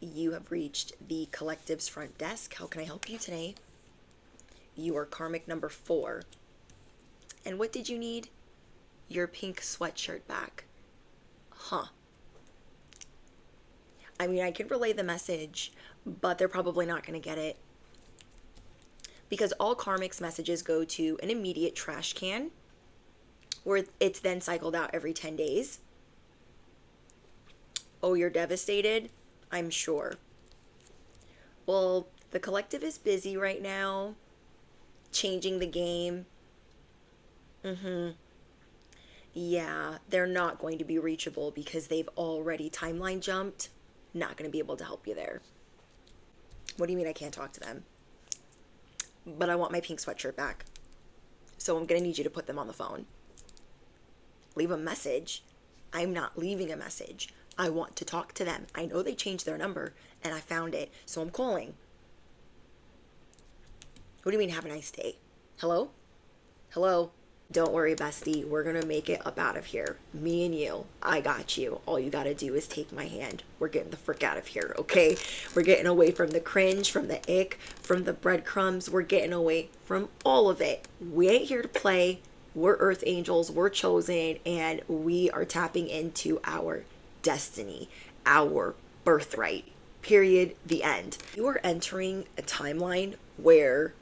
You have reached the collective's front desk. How can I help you today? You are karmic number 4. And what did you need? Your pink sweatshirt back. Huh. I mean, I can relay the message, but they're probably not going to get it. Because all karmic's messages go to an immediate trash can, where it's then cycled out every 10 days. Oh, you're devastated? I'm sure. Well, the collective is busy right now, changing the game. Yeah, they're not going to be reachable because they've already timeline jumped. Not going to be able to help you there. What do you mean I can't talk to them? But I want my pink sweatshirt back. So I'm going to need you to put them on the phone. Leave a message. I'm not leaving a message. I want to talk to them. I know they changed their number and I found it, so I'm calling. What do you mean, have a nice day? Hello? Hello? Don't worry, bestie. We're going to make it up out of here. Me and you. I got you. All you got to do is take my hand. We're getting the frick out of here, okay? We're getting away from the cringe, from the ick, from the breadcrumbs. We're getting away from all of it. We ain't here to play. We're earth angels. We're chosen. And we are tapping into our destiny, our birthright. Period. The end. You are entering a timeline where,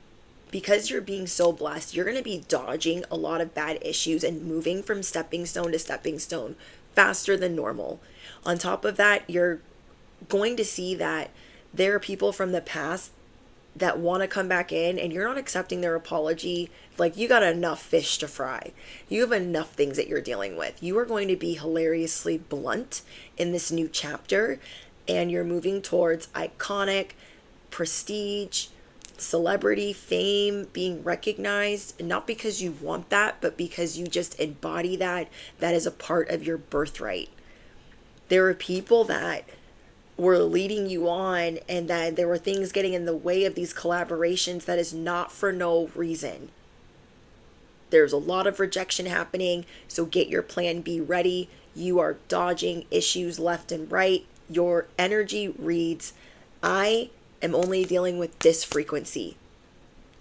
because you're being so blessed, you're going to be dodging a lot of bad issues and moving from stepping stone to stepping stone faster than normal. On top of that, you're going to see that there are people from the past that want to come back in and you're not accepting their apology. Like, you got enough fish to fry. You have enough things that you're dealing with. You are going to be hilariously blunt in this new chapter, and you're moving towards iconic prestige, celebrity, fame, being recognized, not because you want that, but because you just embody that. That is a part of your birthright. There are people that were leading you on, and then there were things getting in the way of these collaborations that is not for no reason. There's a lot of rejection happening, so get your plan B ready. You are dodging issues left and right. Your energy reads, I am only dealing with this frequency.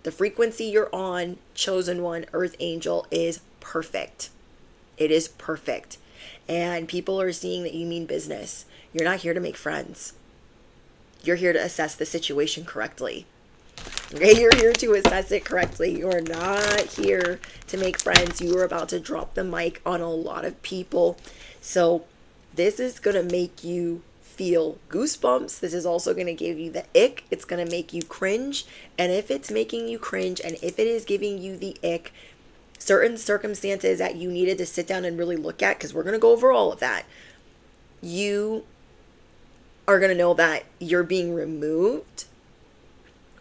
The frequency you're on, chosen one, earth angel, is perfect. It is perfect. And people are seeing that you mean business. You're not here to make friends. You're here to assess the situation correctly. Okay, you're here to assess it correctly. You're not here to make friends. You are about to drop the mic on a lot of people. So this is going to make you feel goosebumps. This is also going to give you the ick. It's going to make you cringe. And if it's making you cringe, and if it is giving you the ick, certain circumstances that you needed to sit down and really look at, because we're going to go over all of that, you are going to know that you're being removed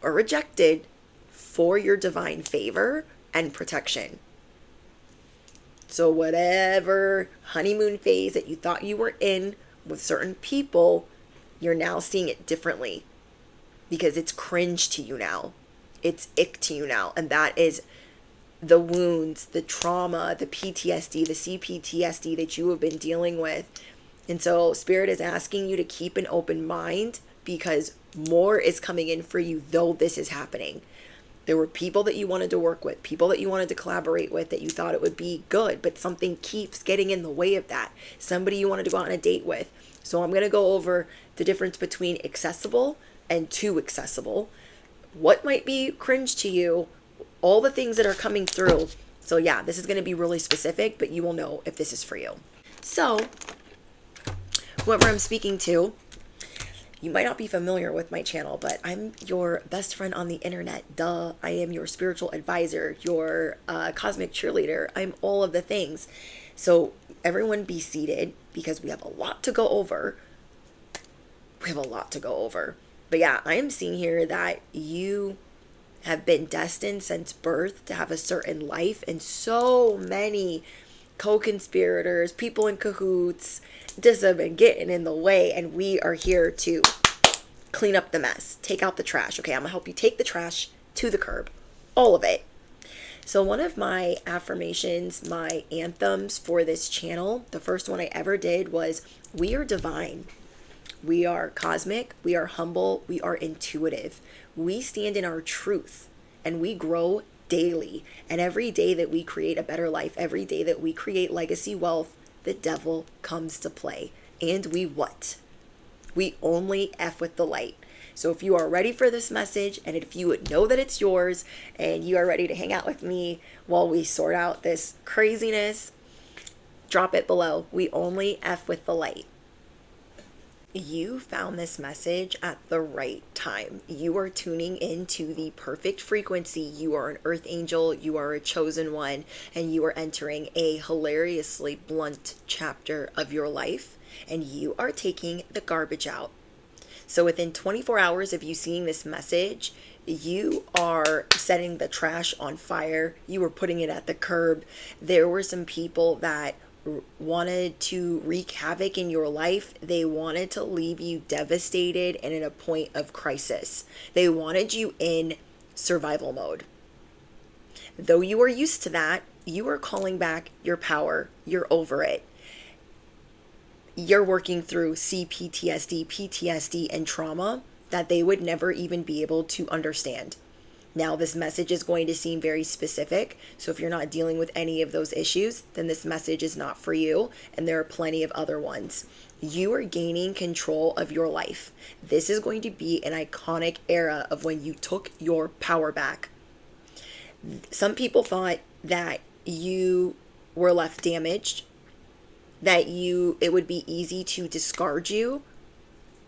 or rejected for your divine favor and protection. So whatever honeymoon phase that you thought you were in with certain people, you're now seeing it differently because it's cringe to you now. It's ick to you now. And that is the wounds, the trauma, the PTSD, the CPTSD that you have been dealing with. And so Spirit is asking you to keep an open mind because more is coming in for you, though this is happening. There were people that you wanted to work with, people that you wanted to collaborate with, that you thought it would be good, but something keeps getting in the way of that. Somebody you wanted to go out on a date with. So I'm going to go over the difference between accessible and too accessible. What might be cringe to you, all the things that are coming through. So yeah, this is going to be really specific, but you will know if this is for you. So whoever I'm speaking to, you might not be familiar with my channel, but I'm your best friend on the internet. Duh. I am your spiritual advisor, your cosmic cheerleader. I'm all of the things. So everyone be seated because we have a lot to go over. But yeah, I am seeing here that you have been destined since birth to have a certain life, and so many co-conspirators, people in cahoots, just have been getting in the way, and we are here to clean up the mess, take out the trash. Okay, I'm gonna help you take the trash to the curb, all of it. So one of my affirmations, my anthems for this channel, the first one I ever did was, we are divine. We are cosmic, we are humble, we are intuitive. We stand in our truth and we grow daily. And every day that we create a better life, every day that we create legacy wealth, the devil comes to play. And we what? We only F with the light. So if you are ready for this message, and if you would know that it's yours, and you are ready to hang out with me while we sort out this craziness, drop it below. We only F with the light. You found this message at the right time. You are tuning into the perfect frequency. You are an earth angel, you are a chosen one, and you are entering a hilariously blunt chapter of your life, and you are taking the garbage out. So within 24 hours of you seeing this message, you are setting the trash on fire. You were putting it at the curb. There were some people that wanted to wreak havoc in your life. They wanted to leave you devastated and in a point of crisis. They wanted you in survival mode. Though you are used to that, you are calling back your power. You're over it. You're working through CPTSD, PTSD, and trauma that they would never even be able to understand. Now, this message is going to seem very specific. So if you're not dealing with any of those issues, then this message is not for you. And there are plenty of other ones. You are gaining control of your life. This is going to be an iconic era of when you took your power back. Some people thought that you were left damaged, that it would be easy to discard you,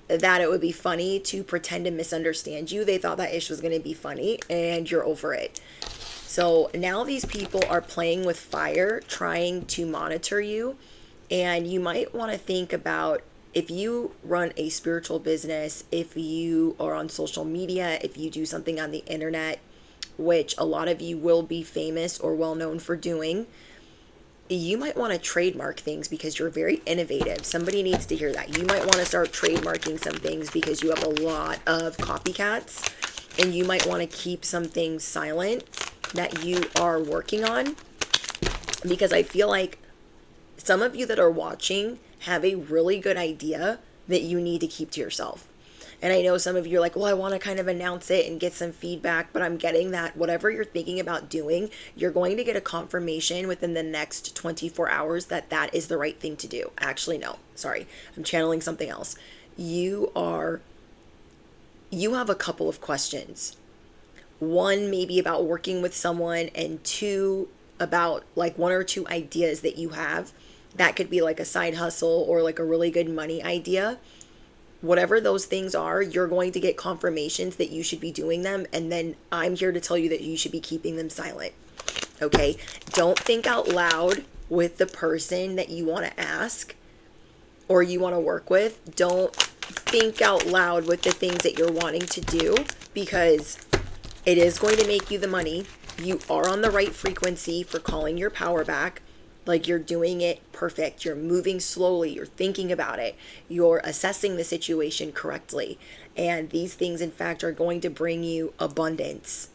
that it would be funny to pretend to misunderstand you. They thought that ish was going to be funny, and you're over it. So now these people are playing with fire, trying to monitor you. And you might want to think about, if you run a spiritual business, if you are on social media, if you do something on the internet, which a lot of you will be famous or well known for doing, you might want to trademark things because you're very innovative. Somebody needs to hear that. You might want to start trademarking some things because you have a lot of copycats, and you might want to keep some things silent that you are working on, because I feel like some of you that are watching have a really good idea that you need to keep to yourself. And I know some of you are like, well, I want to kind of announce it and get some feedback, but I'm getting that whatever you're thinking about doing, you're going to get a confirmation within the next 24 hours that that is the right thing to do. Actually, no, sorry, I'm channeling something else. You have a couple of questions. One, maybe about working with someone, and two, about like one or two ideas that you have. That could be like a side hustle or like a really good money idea. Whatever those things are, you're going to get confirmations that you should be doing them. And then I'm here to tell you that you should be keeping them silent. Okay? Don't think out loud with the person that you want to ask or you want to work with. Don't think out loud with the things that you're wanting to do, because it is going to make you the money. You are on the right frequency for calling your power back. Like, you're doing it perfect. You're moving slowly. You're thinking about it. You're assessing the situation correctly. And these things, in fact, are going to bring you abundance.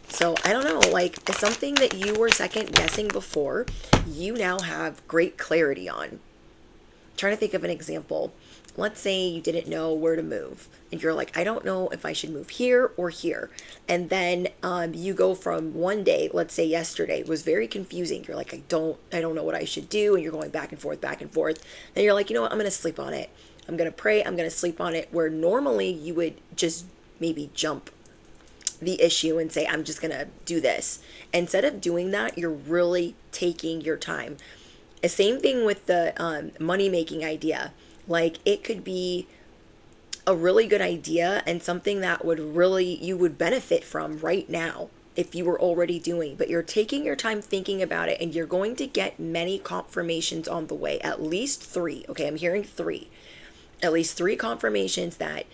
So, I don't know, like something that you were second guessing before, you now have great clarity on. I'm trying to think of an example. Let's say you didn't know where to move, and you're like, I don't know if I should move here or here. And then you go from one day, let's say yesterday was very confusing. You're like, I don't know what I should do. And you're going back and forth, back and forth. Then you're like, you know what? I'm going to sleep on it. I'm going to pray. I'm going to sleep on it. Where normally you would just maybe jump the issue and say, I'm just going to do this. Instead of doing that, you're really taking your time. The same thing with the money-making idea. Like, it could be a really good idea and something that you would benefit from right now if you were already doing, but you're taking your time thinking about it, and you're going to get many confirmations on the way, at least 3. Okay, I'm hearing 3. At least 3 confirmations that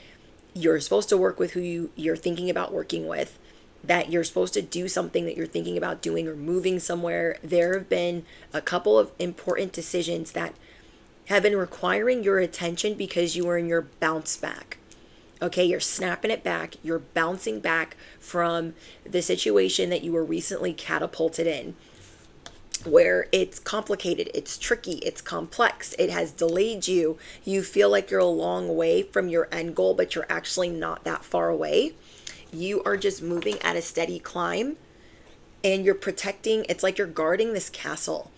you're supposed to work with who you're thinking about working with, that you're supposed to do something that you're thinking about doing, or moving somewhere. There have been a couple of important decisions that have been requiring your attention because you were in your bounce back. Okay, you're snapping it back. You're bouncing back from the situation that you were recently catapulted in. where it's complicated, it's tricky, it's complex, it has delayed you. You feel like you're a long way from your end goal, but you're actually not that far away. You are just moving at a steady climb, and you're protecting, it's like you're guarding this castle.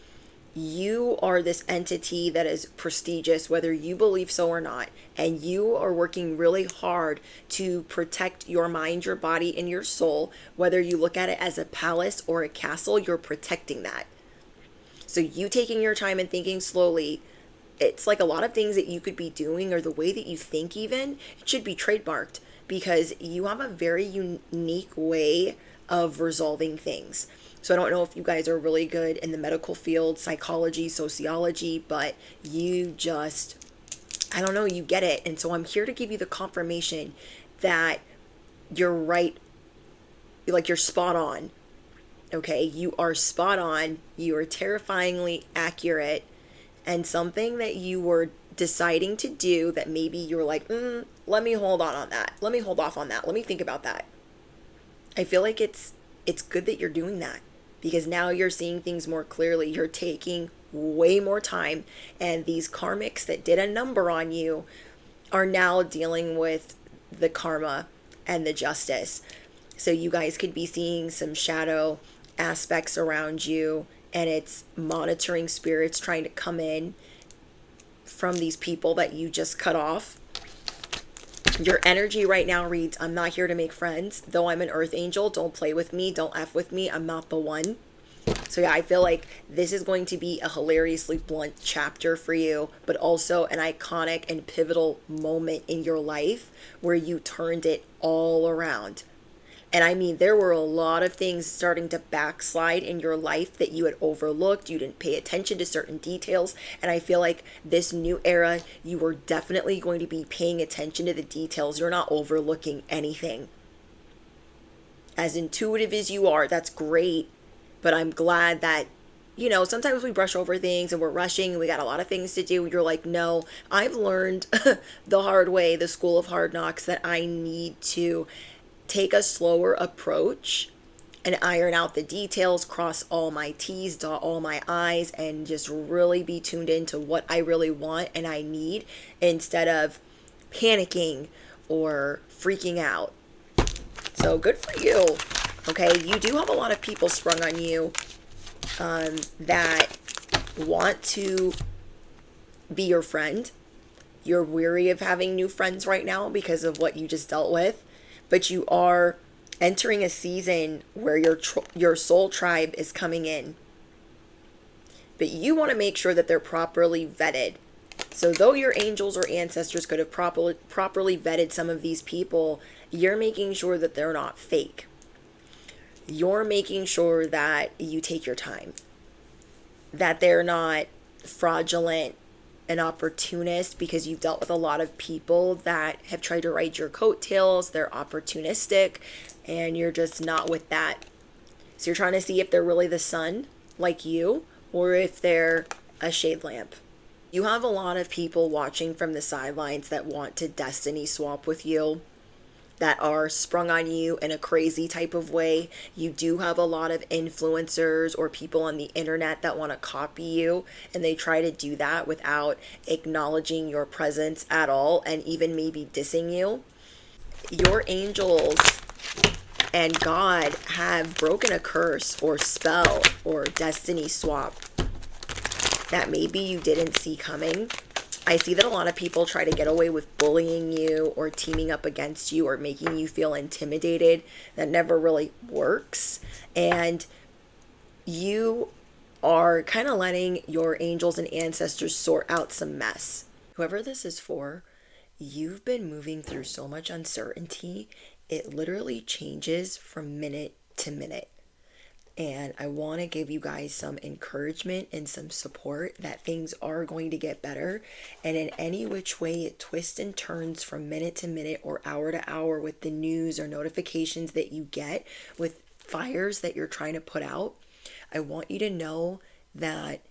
You are this entity that is prestigious, whether you believe so or not. And you are working really hard to protect your mind, your body, and your soul. Whether you look at it as a palace or a castle, you're protecting that. So you taking your time and thinking slowly, it's like a lot of things that you could be doing, or the way that you think even, it should be trademarked, because you have a very unique way of resolving things. So I don't know if you guys are really good in the medical field, psychology, sociology, but you just, I don't know, you get it. And so I'm here to give you the confirmation that you're right, like you're spot on. Okay, you are spot on. You are terrifyingly accurate. And something that you were deciding to do that maybe you're like, let me hold on that. Let me hold off on that. Let me think about that. I feel like it's good that you're doing that, because now you're seeing things more clearly. You're taking way more time, and these karmics that did a number on you are now dealing with the karma and the justice. So you guys could be seeing some shadow aspects around you, and it's monitoring spirits trying to come in from these people that you just cut off. Your energy right now reads, I'm not here to make friends. Though I'm an earth angel, don't play with me, don't F with me, I'm not the one. So yeah, I feel like this is going to be a hilariously blunt chapter for you, but also an iconic and pivotal moment in your life where you turned it all around. And I mean, there were a lot of things starting to backslide in your life that you had overlooked. You didn't pay attention to certain details. And I feel like this new era, you are definitely going to be paying attention to the details. You're not overlooking anything. As intuitive as you are, that's great. But I'm glad that, sometimes we brush over things and we're rushing and we got a lot of things to do. You're like, no, I've learned the hard way, the school of hard knocks, that I need to take a slower approach and iron out the details, cross all my T's, dot all my I's, and just really be tuned into what I really want and I need, instead of panicking or freaking out. So good for you. Okay, you do have a lot of people sprung on you that want to be your friend. You're weary of having new friends right now because of what you just dealt with. But you are entering a season where your soul tribe is coming in. But you want to make sure that they're properly vetted. So though your angels or ancestors could have properly vetted some of these people, you're making sure that they're not fake. You're making sure that you take your time, that they're not fraudulent, an opportunist, because you've dealt with a lot of people that have tried to ride your coattails. They're opportunistic, and you're just not with that. So you're trying to see if they're really the sun, like you, or if they're a shade lamp. You have a lot of people watching from the sidelines that want to destiny swap with you, that are sprung on you in a crazy type of way. You do have a lot of influencers or people on the internet that want to copy you, and they try to do that without acknowledging your presence at all, and even maybe dissing you. Your angels and God have broken a curse or spell or destiny swap that maybe you didn't see coming. I see that a lot of people try to get away with bullying you or teaming up against you or making you feel intimidated. That never really works. And you are kind of letting your angels and ancestors sort out some mess. Whoever this is for, you've been moving through so much uncertainty. It literally changes from minute to minute. And I want to give you guys some encouragement and some support that things are going to get better. And in any which way it twists and turns from minute to minute or hour to hour with the news or notifications that you get with fires that you're trying to put out, I want you to know that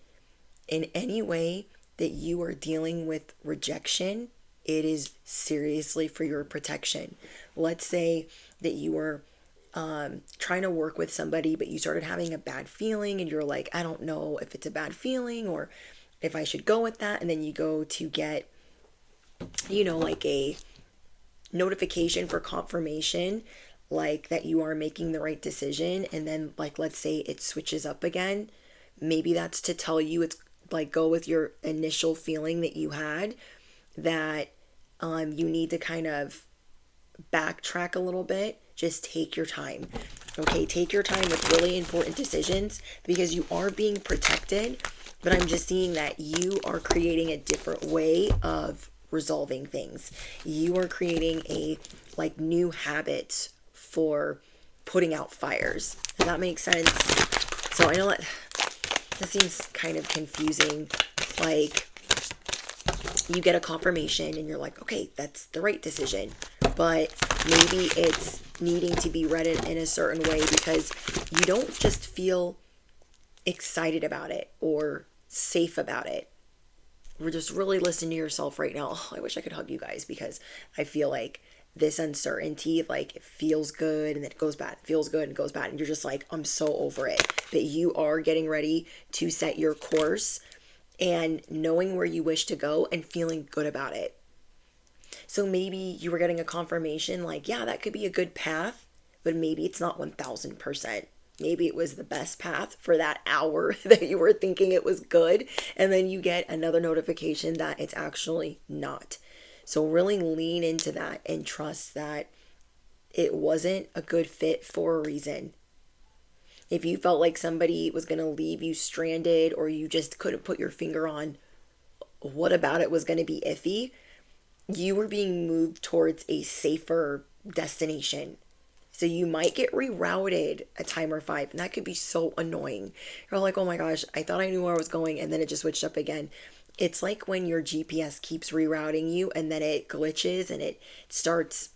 in any way that you are dealing with rejection, it is seriously for your protection. Let's say that you are trying to work with somebody, but you started having a bad feeling and you're like, I don't know if it's a bad feeling or if I should go with that. And then you go to get, like a notification for confirmation, like that you are making the right decision. And then, like, let's say it switches up again. Maybe that's to tell you it's like go with your initial feeling that you had, that you need to kind of backtrack a little bit. Just take your time. Okay, take your time with really important decisions because you are being protected. But I'm just seeing that you are creating a different way of resolving things. You are creating a like new habits for putting out fires. Does that make sense? So I know that seems kind of confusing. Like, you get a confirmation and you're like, okay, that's the right decision. But maybe it's needing to be read in a certain way because you don't just feel excited about it or safe about it. We're just really listening to yourself right now. Oh, I wish I could hug you guys because I feel like this uncertainty, like it feels good and then it goes bad, feels good and goes bad. And you're just like, I'm so over it. But you are getting ready to set your course and knowing where you wish to go and feeling good about it. So maybe you were getting a confirmation like, yeah, that could be a good path, but maybe it's not 1000%. Maybe it was the best path for that hour that you were thinking it was good. And then you get another notification that it's actually not. So really lean into that and trust that it wasn't a good fit for a reason. If you felt like somebody was going to leave you stranded or you just couldn't put your finger on what about it was going to be iffy, you were being moved towards a safer destination. So you might get rerouted a time or 5, and that could be so annoying. You're like, oh my gosh, I thought I knew where I was going, and then it just switched up again. It's like when your GPS keeps rerouting you, and then it glitches, and it starts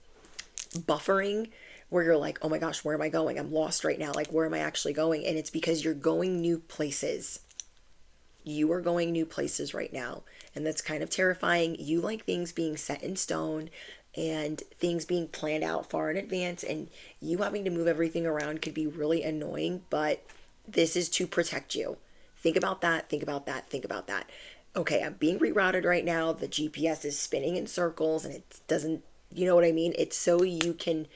buffering, where you're like, oh my gosh, where am I going? I'm lost right now. Like, where am I actually going? And it's because you're going new places. You are going new places right now. And that's kind of terrifying. You like things being set in stone and things being planned out far in advance, and you having to move everything around could be really annoying, but this is to protect you. Think about that, think about that, think about that. Okay, I'm being rerouted right now. The GPS is spinning in circles and it doesn't, you know what I mean? It's so you can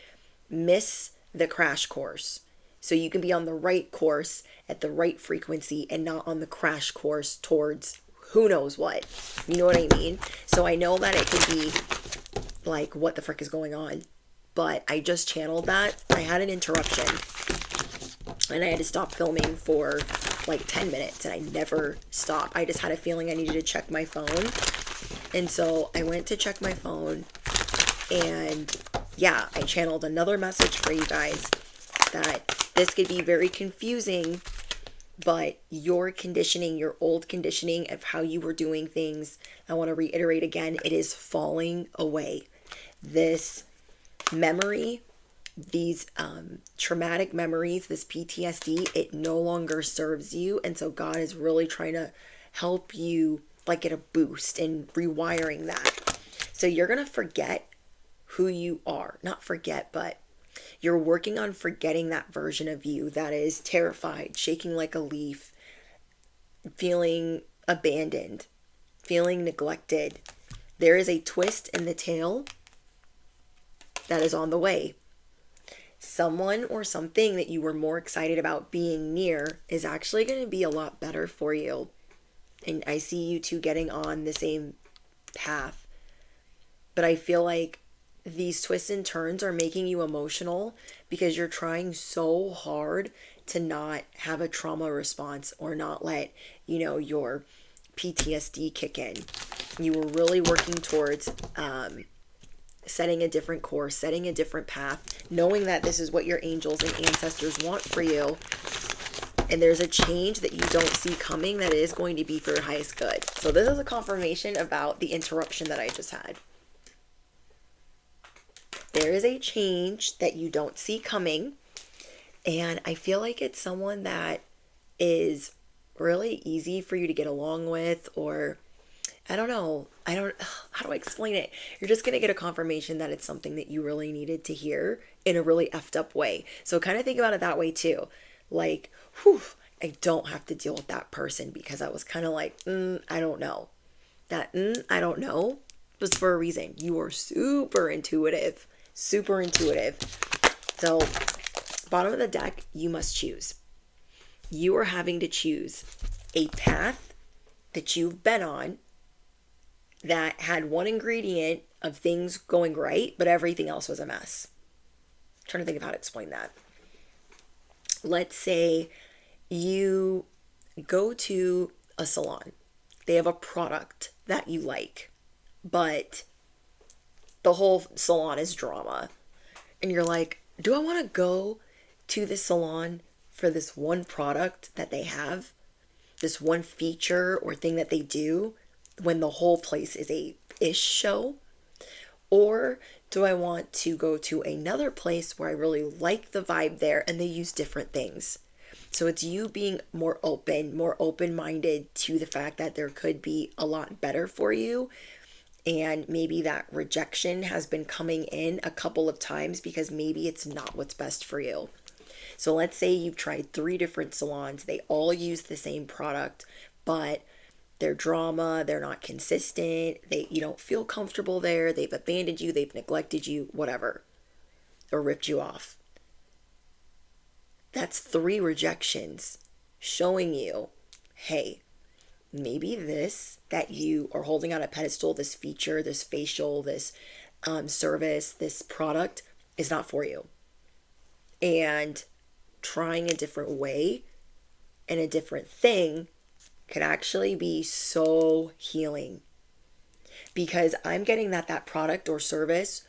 miss the crash course. So you can be on the right course at the right frequency and not on the crash course towards who knows what. You know what I mean? So I know that it can be like, what the frick is going on? But I just channeled that. I had an interruption and I had to stop filming for like 10 minutes and I never stopped. I just had a feeling I needed to check my phone. And so I went to check my phone and yeah, I channeled another message for you guys that this could be very confusing, but your conditioning, your old conditioning of how you were doing things, I want to reiterate again, it is falling away. This memory, these traumatic memories, this PTSD, it no longer serves you. And so God is really trying to help you like get a boost in rewiring that. So you're going to forget who you are. Not forget, but you're working on forgetting that version of you that is terrified, shaking like a leaf, feeling abandoned, feeling neglected. There is a twist in the tale that is on the way. Someone or something that you were more excited about being near is actually going to be a lot better for you. And I see you two getting on the same path. But I feel like these twists and turns are making you emotional because you're trying so hard to not have a trauma response or not let, your PTSD kick in. You were really working towards setting a different course, setting a different path, knowing that this is what your angels and ancestors want for you. And there's a change that you don't see coming that is going to be for your highest good. So this is a confirmation about the interruption that I just had. There is a change that you don't see coming. And I feel like it's someone that is really easy for you to get along with, or I don't know. how do I explain it? You're just going to get a confirmation that it's something that you really needed to hear in a really effed up way. So kind of think about it that way too. Like, whew, I don't have to deal with that person, because I was kind of like, I don't know. That, I don't know was for a reason. You are super intuitive, super intuitive. So, bottom of the deck, you must choose. You are having to choose a path that you've been on that had one ingredient of things going right, but everything else was a mess. I'm trying to think of how to explain that. Let's say you go to a salon. They have a product that you like, but the whole salon is drama. And you're like, do I want to go to this salon for this one product that they have, this one feature or thing that they do, when the whole place is a ish show? Or do I want to go to another place where I really like the vibe there and they use different things? So it's you being more open-minded to the fact that there could be a lot better for you. And maybe that rejection has been coming in a couple of times because maybe it's not what's best for you. So let's say you've tried 3 different salons. They all use the same product, but they're drama, they're not consistent, you don't feel comfortable there, they've abandoned you, they've neglected you, whatever, or ripped you off. That's 3 rejections showing you, hey, maybe this that you are holding on a pedestal, this feature, this facial, this service, this product is not for you. And trying a different way and a different thing could actually be so healing, because I'm getting that product or service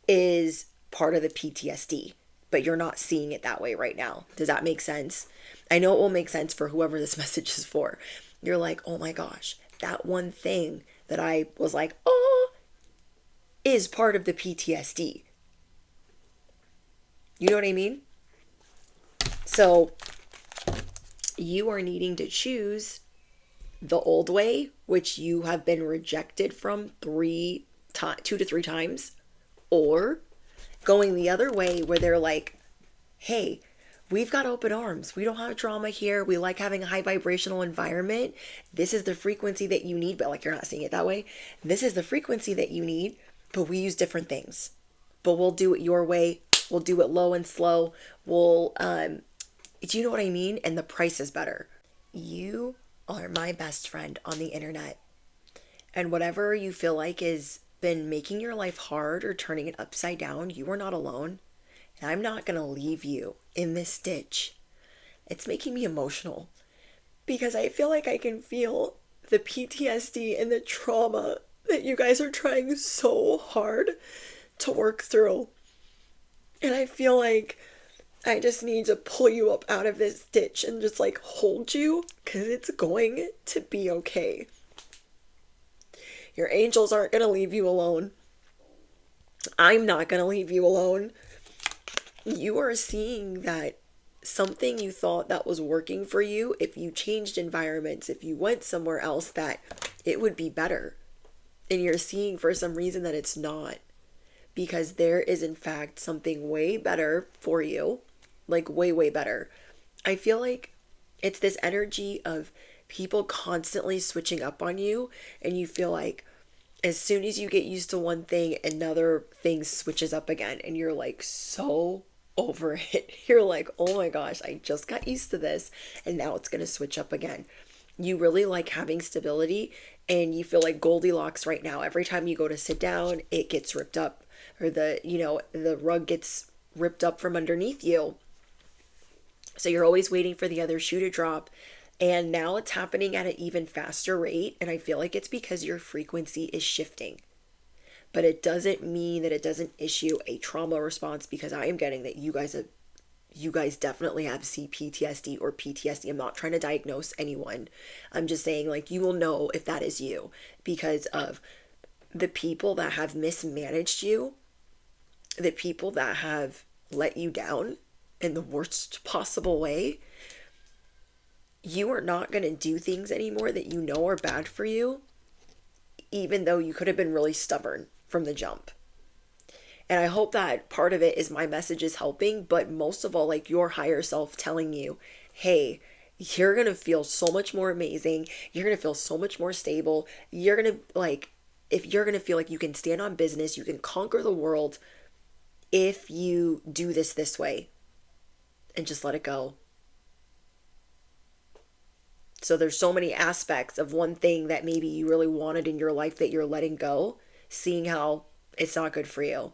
is part of the PTSD, but you're not seeing it that way right now. Does that make sense? I know it will make sense for whoever this message is for. You're like, oh my gosh, that one thing that I was like, oh, is part of the PTSD. You know what I mean? So you are needing to choose the old way, which you have been rejected from 2 to 3 times, or going the other way where they're like, hey, we've got open arms. We don't have drama here. We like having a high vibrational environment. This is the frequency that you need, but like, you're not seeing it that way. This is the frequency that you need, but we use different things. But we'll do it your way. We'll do it low and slow. We'll, do you know what I mean? And the price is better. You are my best friend on the internet. And whatever you feel like has been making your life hard or turning it upside down, you are not alone. And I'm not going to leave you in this ditch. It's making me emotional because I feel like I can feel the PTSD and the trauma that you guys are trying so hard to work through. And I feel like I just need to pull you up out of this ditch and just like hold you, because it's going to be okay. Your angels aren't going to leave you alone. I'm not going to leave you alone. You are seeing that something you thought that was working for you, if you changed environments, if you went somewhere else, that it would be better. And you're seeing for some reason that it's not. Because there is in fact something way better for you. Like way, way better. I feel like it's this energy of people constantly switching up on you, and you feel like as soon as you get used to one thing, another thing switches up again, and you're like so over it. You're like, oh my gosh, I just got used to this, and now it's going to switch up again. You really like having stability, and you feel like Goldilocks right now. Every time you go to sit down, it gets ripped up, or the rug gets ripped up from underneath you. So you're always waiting for the other shoe to drop. And now it's happening at an even faster rate. And I feel like it's because your frequency is shifting. But it doesn't mean that it doesn't issue a trauma response, because I am getting that you guys definitely have CPTSD or PTSD. I'm not trying to diagnose anyone. I'm just saying, like, you will know if that is you because of the people that have mismanaged you, the people that have let you down in the worst possible way. You are not going to do things anymore that you know are bad for you even though you could have been really stubborn from the jump. And I hope that part of it is my message is helping, but most of all, like your higher self telling you, hey, you're going to feel so much more amazing. You're going to feel so much more stable. You're going to like, if you're going to feel like you can stand on business, you can conquer the world if you do this way and just let it go. So there's so many aspects of one thing that maybe you really wanted in your life that you're letting go, seeing how it's not good for you.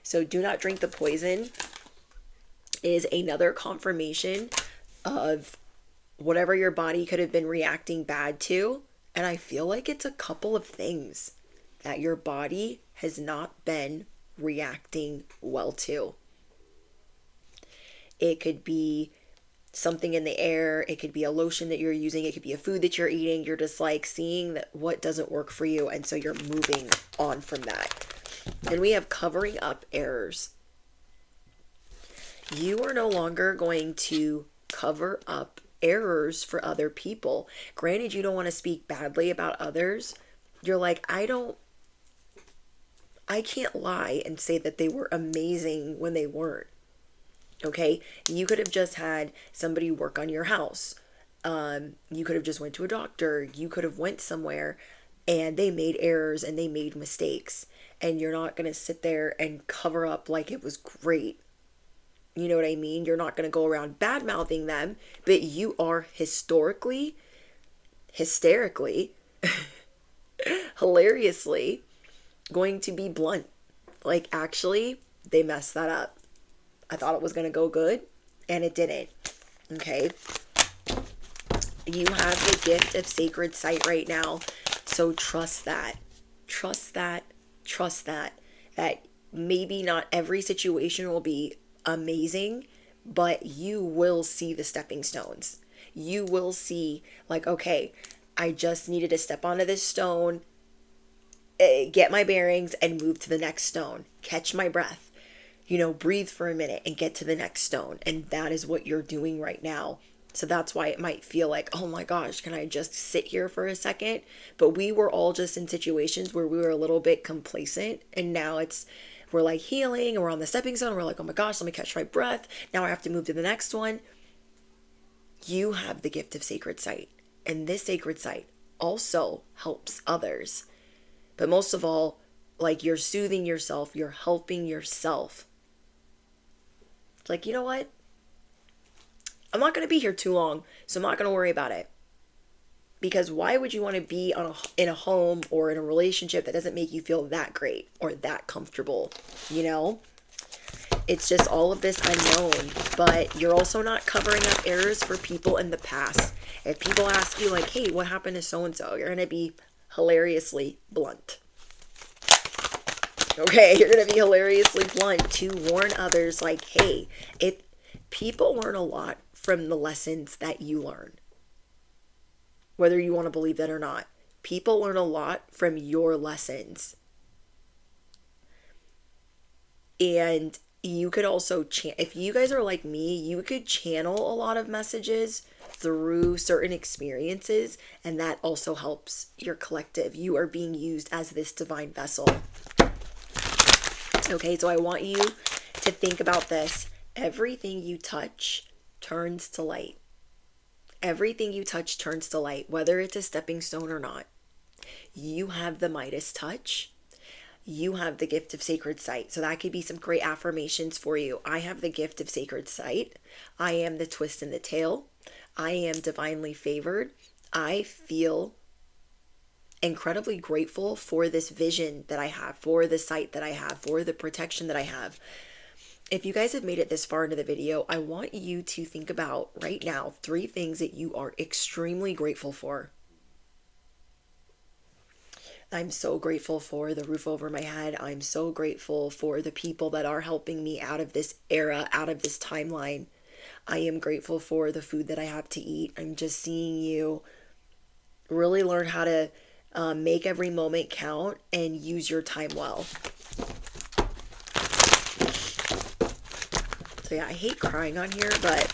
So do not drink the poison is another confirmation of whatever your body could have been reacting bad to. And I feel like it's a couple of things that your body has not been reacting well to. It could be something in the air. It could be a lotion that you're using. It could be a food that you're eating. You're just like seeing that what doesn't work for you. And so you're moving on from that. And we have covering up errors. You are no longer going to cover up errors for other people. Granted, you don't want to speak badly about others. You're like, I can't lie and say that they were amazing when they weren't. Okay? You could have just had somebody work on your house. You could have just went to a doctor. You could have went somewhere and they made errors and they made mistakes. And you're not going to sit there and cover up like it was great. You know what I mean? You're not going to go around bad-mouthing them, but you are hysterically, hilariously going to be blunt. Like, actually, they messed that up. I thought it was going to go good, and it didn't. Okay? You have the gift of sacred sight right now, so trust that. Trust that. Trust that maybe not every situation will be amazing, but you will see the stepping stones. You will see like, okay, I just needed to step onto this stone, get my bearings and move to the next stone, catch my breath, breathe for a minute and get to the next stone. And that is what you're doing right now. So that's why it might feel like, oh my gosh, can I just sit here for a second? But we were all just in situations where we were a little bit complacent. And now we're like healing and we're on the stepping stone. We're like, oh my gosh, let me catch my breath. Now I have to move to the next one. You have the gift of sacred sight. And this sacred sight also helps others. But most of all, like you're soothing yourself, you're helping yourself. It's like, you know what? I'm not going to be here too long, so I'm not going to worry about it. Because why would you want to be in a home or in a relationship that doesn't make you feel that great or that comfortable? It's just all of this unknown. But you're also not covering up errors for people in the past. If people ask you like, hey, what happened to so-and-so? You're going to be hilariously blunt. Okay, you're going to be hilariously blunt to warn others like, hey, people learn a lot from the lessons that you learn. Whether you want to believe that or not. People learn a lot from your lessons. And you could also, if you guys are like me, you could channel a lot of messages through certain experiences. And that also helps your collective. You are being used as this divine vessel. Okay, so I want you to think about this. Everything you touch turns to light. Everything you touch turns to light, whether it's a stepping stone or not. You have the Midas touch. You have the gift of sacred sight. So that could be some great affirmations for you. I have the gift of sacred sight. I am the twist in the tail. I am divinely favored. I feel incredibly grateful for this vision that I have, for the sight that I have, for the protection that I have. If you guys have made it this far into the video, I want you to think about right now 3 things that you are extremely grateful for. I'm so grateful for the roof over my head. I'm so grateful for the people that are helping me out of this era, out of this timeline. I am grateful for the food that I have to eat. I'm just seeing you really learn how to make every moment count and use your time well. So yeah, I hate crying on here, but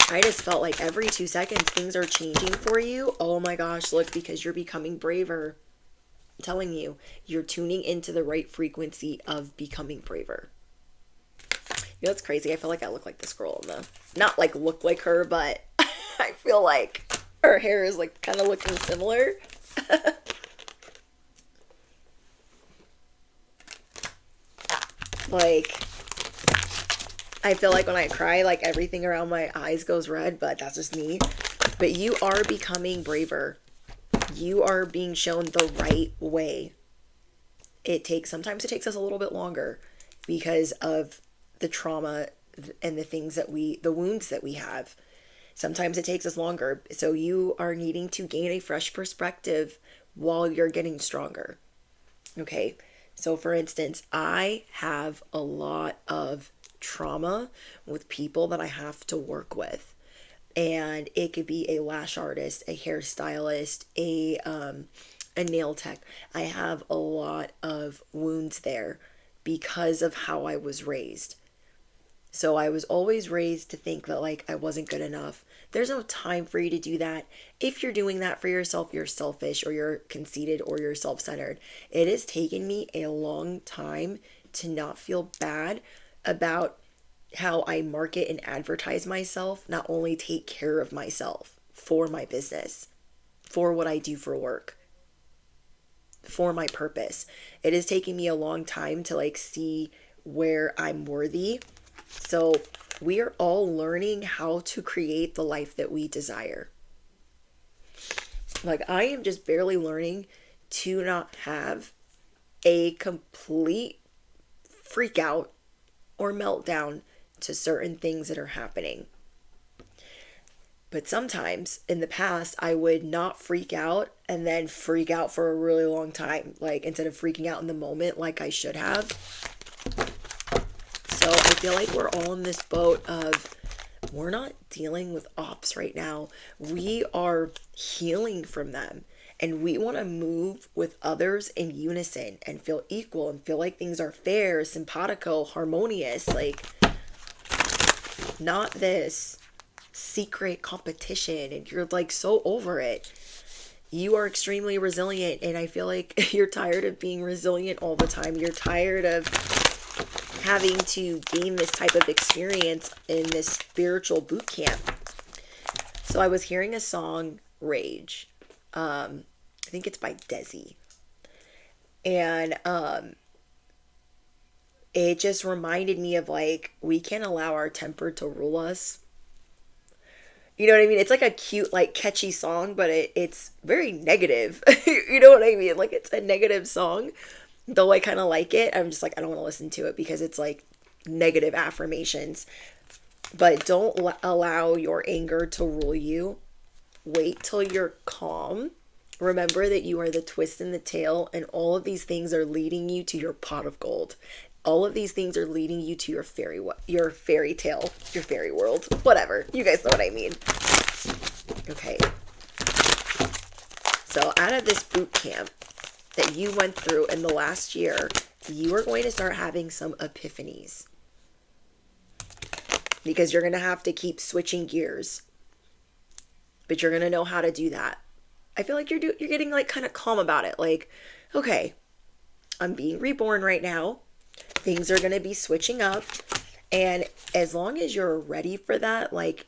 I just felt like every 2 seconds things are changing for you. Oh my gosh, look, because you're becoming braver. I'm telling you, you're tuning into the right frequency of becoming braver. You know, it's crazy. I feel like I look like this girl in the, not like look like her, but I feel like her hair is like kind of looking similar. Like, I feel like when I cry, like everything around my eyes goes red, but that's just me. But you are becoming braver. You are being shown the right way. Sometimes it takes us a little bit longer because of the trauma and the things that the wounds that we have. Sometimes it takes us longer. So you are needing to gain a fresh perspective while you're getting stronger. Okay. So for instance, I have a lot of trauma with people that I have to work with. And it could be a lash artist, a hairstylist, a nail tech. I have a lot of wounds there because of how I was raised. So I was always raised to think that like I wasn't good enough. There's no time for you to do that. If you're doing that for yourself, you're selfish or you're conceited or you're self-centered. It has taken me a long time to not feel bad about how I market and advertise myself, not only take care of myself for my business, for what I do for work, for my purpose. It has taken me a long time to like see where I'm worthy. So we are all learning how to create the life that we desire. Like I am just barely learning to not have a complete freak out or meltdown to certain things that are happening. But sometimes in the past, I would not freak out and then freak out for a really long time. Like instead of freaking out in the moment like I should have. So I feel like we're all in this boat of we're not dealing with ops right now. We are healing from them. And we want to move with others in unison and feel equal and feel like things are fair, simpatico, harmonious. Like not this secret competition and you're like so over it. You are extremely resilient and I feel like you're tired of being resilient all the time. You're tired of having to gain this type of experience in this spiritual boot camp. So I was hearing a song, Rage. I think it's by Desi. And it just reminded me of like, we can't allow our temper to rule us. You know what I mean? It's like a cute, like catchy song, but it's very negative. You know what I mean? Like it's a negative song. Though I kind of like it, I'm just like, I don't want to listen to it because it's like negative affirmations. But don't allow your anger to rule you. Wait till you're calm. Remember that you are the twist in the tail, and all of these things are leading you to your pot of gold. All of these things are leading you to your fairy tale, your fairy world, whatever. You guys know what I mean. Okay. So out of this boot camp that you went through in the last year, you are going to start having some epiphanies. Because you're going to have to keep switching gears. But you're going to know how to do that. I feel like you're getting like kind of calm about it. Like, okay, I'm being reborn right now. Things are going to be switching up. And as long as you're ready for that, like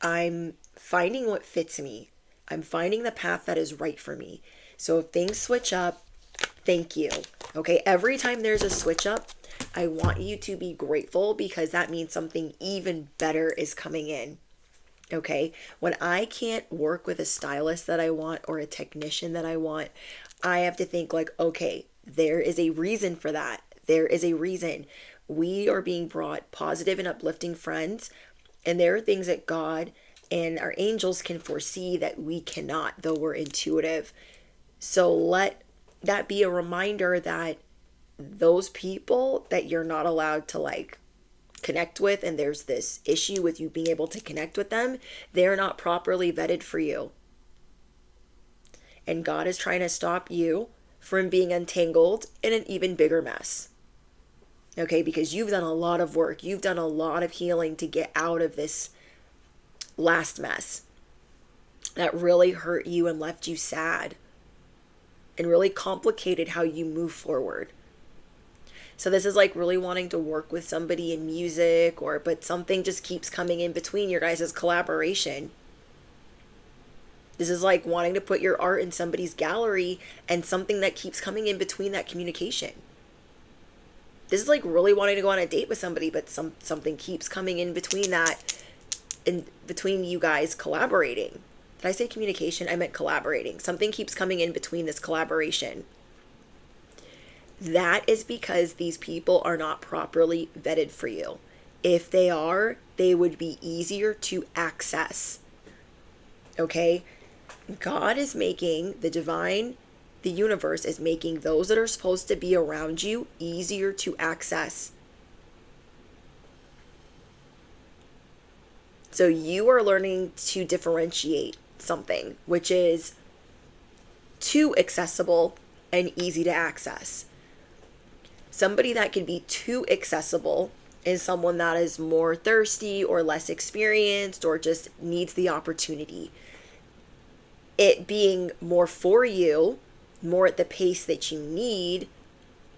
I'm finding what fits me. I'm finding the path that is right for me. So if things switch up, thank you. Okay, every time there's a switch up, I want you to be grateful because that means something even better is coming in. Okay, when I can't work with a stylist that I want or a technician that I want, I have to think like, okay, there is a reason for that. There is a reason. We are being brought positive and uplifting friends, and there are things that God and our angels can foresee that we cannot, though we're intuitive. So let that be a reminder that those people that you're not allowed to like connect with, and there's this issue with you being able to connect with them, they're not properly vetted for you. And God is trying to stop you from being entangled in an even bigger mess. Okay, because you've done a lot of work. You've done a lot of healing to get out of this last mess that really hurt you and left you sad and really complicated how you move forward. So this is like really wanting to work with somebody in music, but something just keeps coming in between your guys' collaboration. This is like wanting to put your art in somebody's gallery and something that keeps coming in between that communication. This is like really wanting to go on a date with somebody, but something keeps coming in between that, in between you guys collaborating. Did I say communication? I meant collaborating. Something keeps coming in between this collaboration. That is because these people are not properly vetted for you. If they are, they would be easier to access. Okay? God is making the universe is making those that are supposed to be around you easier to access. So you are learning to differentiate something, which is too accessible and easy to access. Somebody that can be too accessible is someone that is more thirsty or less experienced or just needs the opportunity. It being more for you, more at the pace that you need,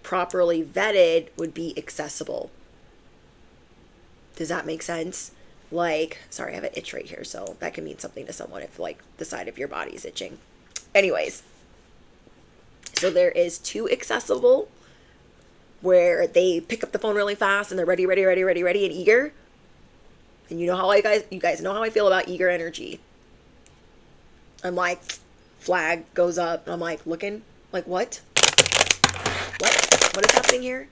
properly vetted, would be accessible. Does that make sense? Like, sorry, I have an itch right here, so that can mean something to someone if like the side of your body is itching. Anyways, so there is too accessible, where they pick up the phone really fast and they're ready and eager. And you know how you guys know how I feel about eager energy. I'm like, flag goes up, and I'm like looking, like what? What is happening here?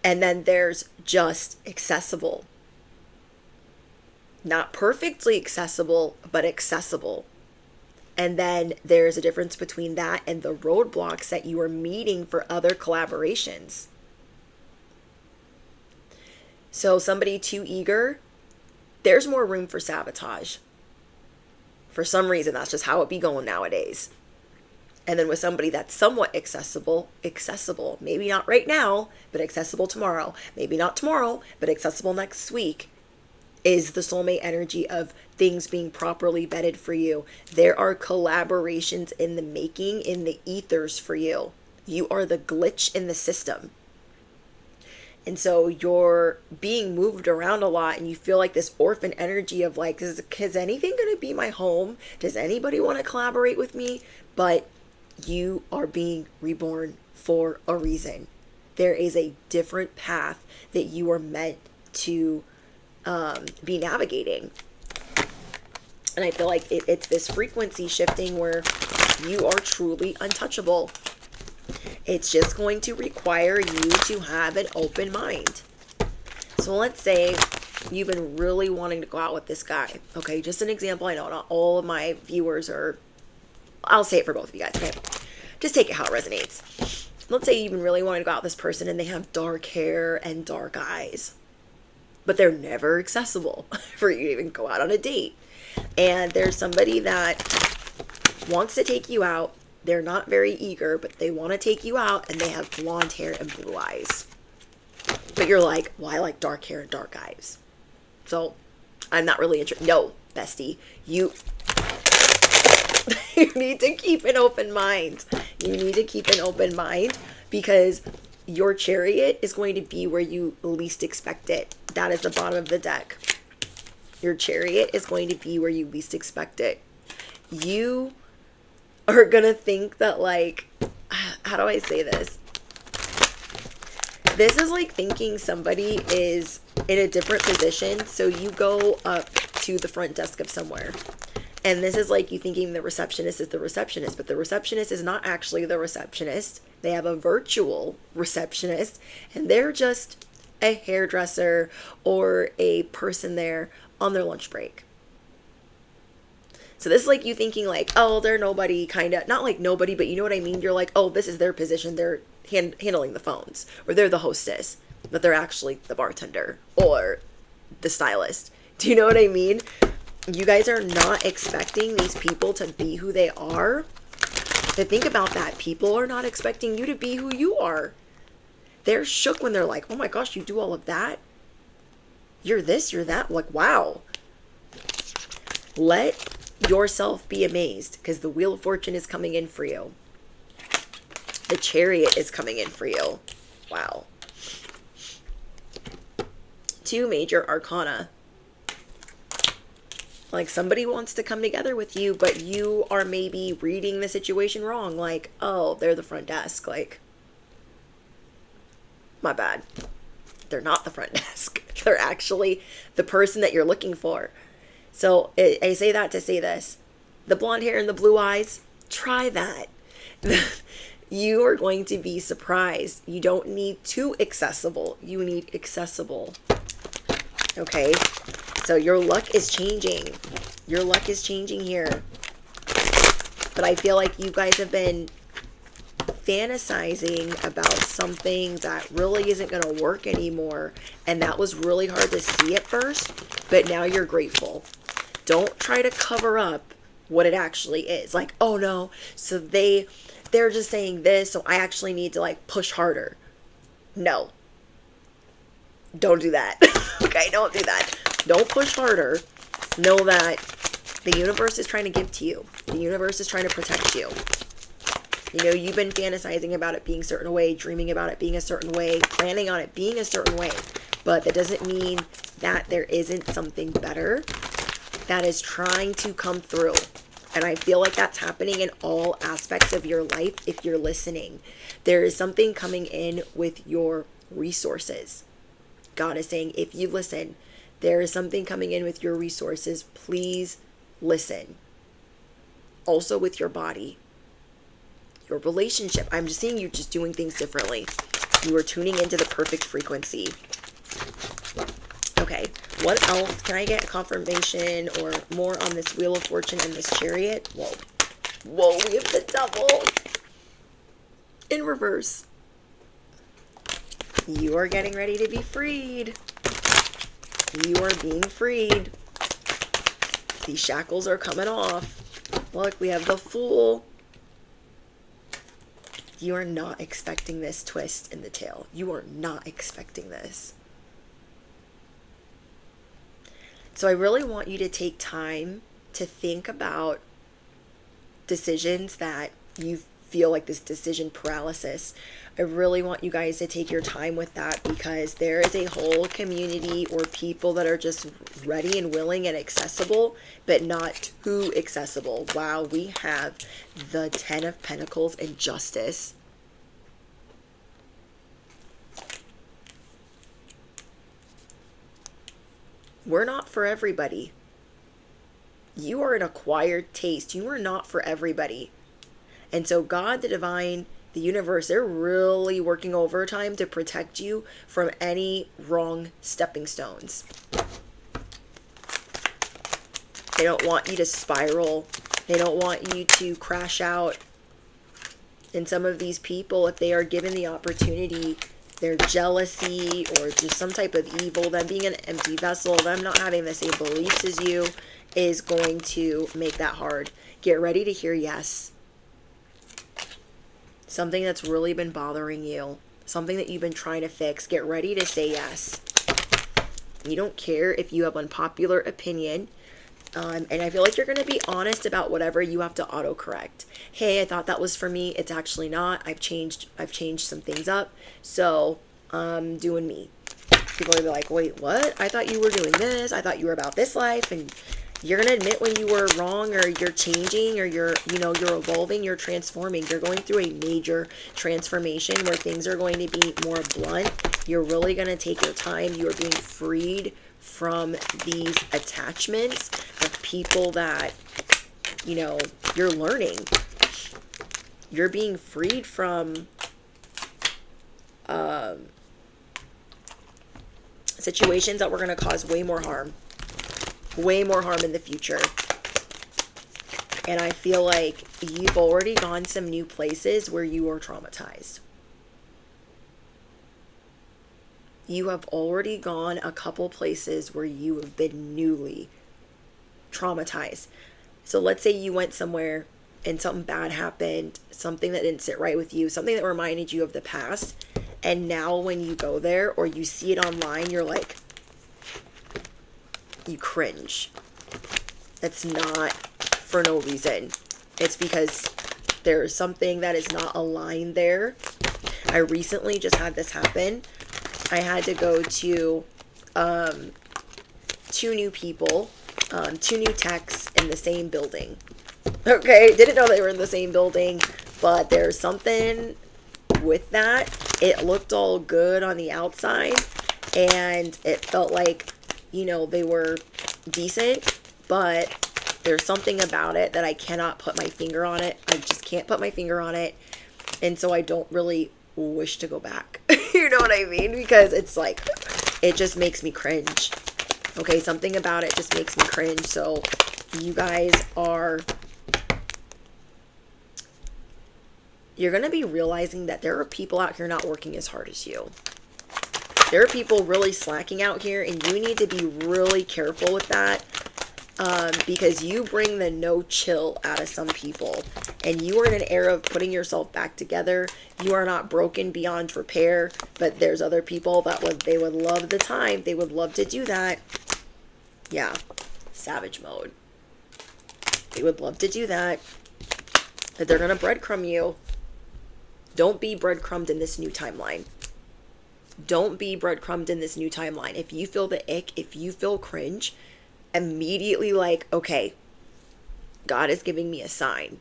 And then there's just accessible. Not perfectly accessible, but accessible. And then there's a difference between that and the roadblocks that you are meeting for other collaborations. So somebody too eager, there's more room for sabotage. For some reason, that's just how it be going nowadays. And then with somebody that's somewhat accessible, maybe not right now, but accessible tomorrow. Maybe not tomorrow, but accessible next week, is the soulmate energy of things being properly vetted for you. There are collaborations in the making, in the ethers for you. You are the glitch in the system. And so you're being moved around a lot and you feel like this orphan energy of like, is anything going to be my home? Does anybody want to collaborate with me? But you are being reborn for a reason. There is a different path that you are meant to be navigating. And I feel like it's this frequency shifting where you are truly untouchable. It's just going to require you to have an open mind. So let's say you've been really wanting to go out with this guy. Okay, just an example. I know not all of my viewers are, I'll say it for both of you guys. Okay, just take it how it resonates. Let's say you've been really wanting to go out with this person and they have dark hair and dark eyes, but they're never accessible for you to even go out on a date. And there's somebody that wants to take you out. They're not very eager, but they want to take you out, and they have blonde hair and blue eyes. But you're like, well, I like dark hair and dark eyes, so I'm not really interested. No, bestie, you need to keep an open mind. You need to keep an open mind, because your chariot is going to be where you least expect it. That is the bottom of the deck. Your chariot is going to be where you least expect it. You are gonna think that, like, how do I say this? This is like thinking somebody is in a different position. So you go up to the front desk of somewhere, and this is like you thinking the receptionist is the receptionist, but the receptionist is not actually the receptionist. They have a virtual receptionist, and they're just a hairdresser or a person there on their lunch break. So this is like you thinking like, oh, they're nobody, kind of, not like nobody, but you know what I mean? You're like, oh, this is their position. They're handling the phones, or they're the hostess, but they're actually the bartender or the stylist. Do you know what I mean? You guys are not expecting these people to be who they are. But think about that. People are not expecting you to be who you are. They're shook when they're like, oh my gosh, you do all of that? You're this, you're that? Like, wow. Let yourself be amazed, because the Wheel of Fortune is coming in for you. The Chariot is coming in for you. Wow. 2 major arcana. Like, somebody wants to come together with you, but you are maybe reading the situation wrong. Like, oh, they're the front desk. Like, my bad. They're not the front desk. They're actually the person that you're looking for. So I say that to say this. The blonde hair and the blue eyes, try that. You are going to be surprised. You don't need too accessible. You need accessible. Okay? So your luck is changing. Your luck is changing here. But I feel like you guys have been fantasizing about something that really isn't going to work anymore. And that was really hard to see at first. But now you're grateful. Don't try to cover up what it actually is. Like, oh no, so they're just saying this, so I actually need to like push harder. No. Don't do that. Okay, don't do that. Don't push harder. Know that the universe is trying to give to you. The universe is trying to protect you. You know, you've been fantasizing about it being a certain way, dreaming about it being a certain way, planning on it being a certain way. But that doesn't mean that there isn't something better that is trying to come through. And I feel like that's happening in all aspects of your life if you're listening. There is something coming in with your resources. God is saying, if you listen, there is something coming in with your resources. Please listen. Also with your body, your relationship. I'm just seeing you just doing things differently. You are tuning into the perfect frequency. Okay, what else? Can I get confirmation or more on this Wheel of Fortune and this Chariot? Whoa. Whoa, we have the Devil in reverse. You are getting ready to be freed. You are being freed. These shackles are coming off. Look, we have the Fool. You are not expecting this twist in the tail. You are not expecting this. So I really want you to take time to think about decisions that you feel like this decision paralysis. I really want you guys to take your time with that, because there is a whole community or people that are just ready and willing and accessible, but not too accessible. Wow, we have the 10 of Pentacles and Justice. We're not for everybody. You are an acquired taste. You are not for everybody. And so God, the divine, the universe, they're really working overtime to protect you from any wrong stepping stones. They don't want you to spiral. They don't want you to crash out. And some of these people, if they are given the opportunity, their jealousy or just some type of evil, them being an empty vessel, them not having the same beliefs as you, is going to make that hard. Get ready to hear yes. Something that's really been bothering you, something that you've been trying to fix, get ready to say yes. You don't care if you have unpopular opinion. And I feel like you're going to be honest about whatever you have to autocorrect. Hey, I thought that was for me. It's actually not. I've changed some things up. So I'm doing me. People are going to be like, wait, what? I thought you were doing this. I thought you were about this life. And you're going to admit when you were wrong, or you're changing, or you're evolving, you're transforming. You're going through a major transformation where things are going to be more blunt. You're really going to take your time. You are being freed from these attachments of people that, you're learning. You're being freed from situations that were going to cause way more harm in the future. And I feel like you've already gone some new places where you are traumatized. You have already gone a couple places where you have been newly traumatized. So let's say you went somewhere and something bad happened, something that didn't sit right with you, something that reminded you of the past. And now when you go there or you see it online, you're like, you cringe. That's not for no reason. It's because there's something that is not aligned there. I recently just had this happen. I had to go to two new people, two new techs in the same building. Okay, didn't know they were in the same building, but there's something with that. It looked all good on the outside, and it felt like, they were decent, but there's something about it that I cannot put my finger on it. I just can't put my finger on it. And so I don't really wish to go back. You know what I mean? Because it's like, it just makes me cringe. Okay, something about it just makes me cringe. So you guys you're going to be realizing that there are people out here not working as hard as you. There are people really slacking out here, and you need to be really careful with that, because you bring the no chill out of some people, and you are in an era of putting yourself back together. You are not broken beyond repair, but there's other people that they would love the time. They would love to do that. Yeah, savage mode. They would love to do that, but they're going to breadcrumb you. Don't be breadcrumbed in this new timeline. Don't be breadcrumbed in this new timeline. If you feel the ick, if you feel cringe, immediately okay, God is giving me a sign.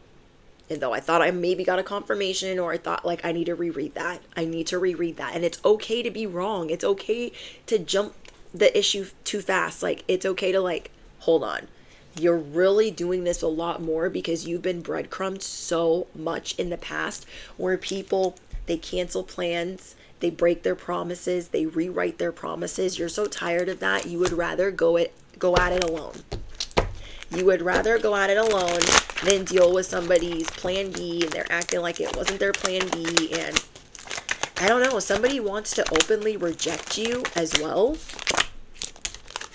And though I thought I maybe got a confirmation, or I thought I need to reread that. I need to reread that. And it's okay to be wrong. It's okay to jump the issue too fast. It's okay to hold on. You're really doing this a lot more because you've been breadcrumbed so much in the past, where people, they cancel plans, they break their promises, they rewrite their promises. You're so tired of that. You would rather go at it alone. You would rather go at it alone than deal with somebody's plan B, and they're acting like it wasn't their plan B. And I don't know, somebody wants to openly reject you as well,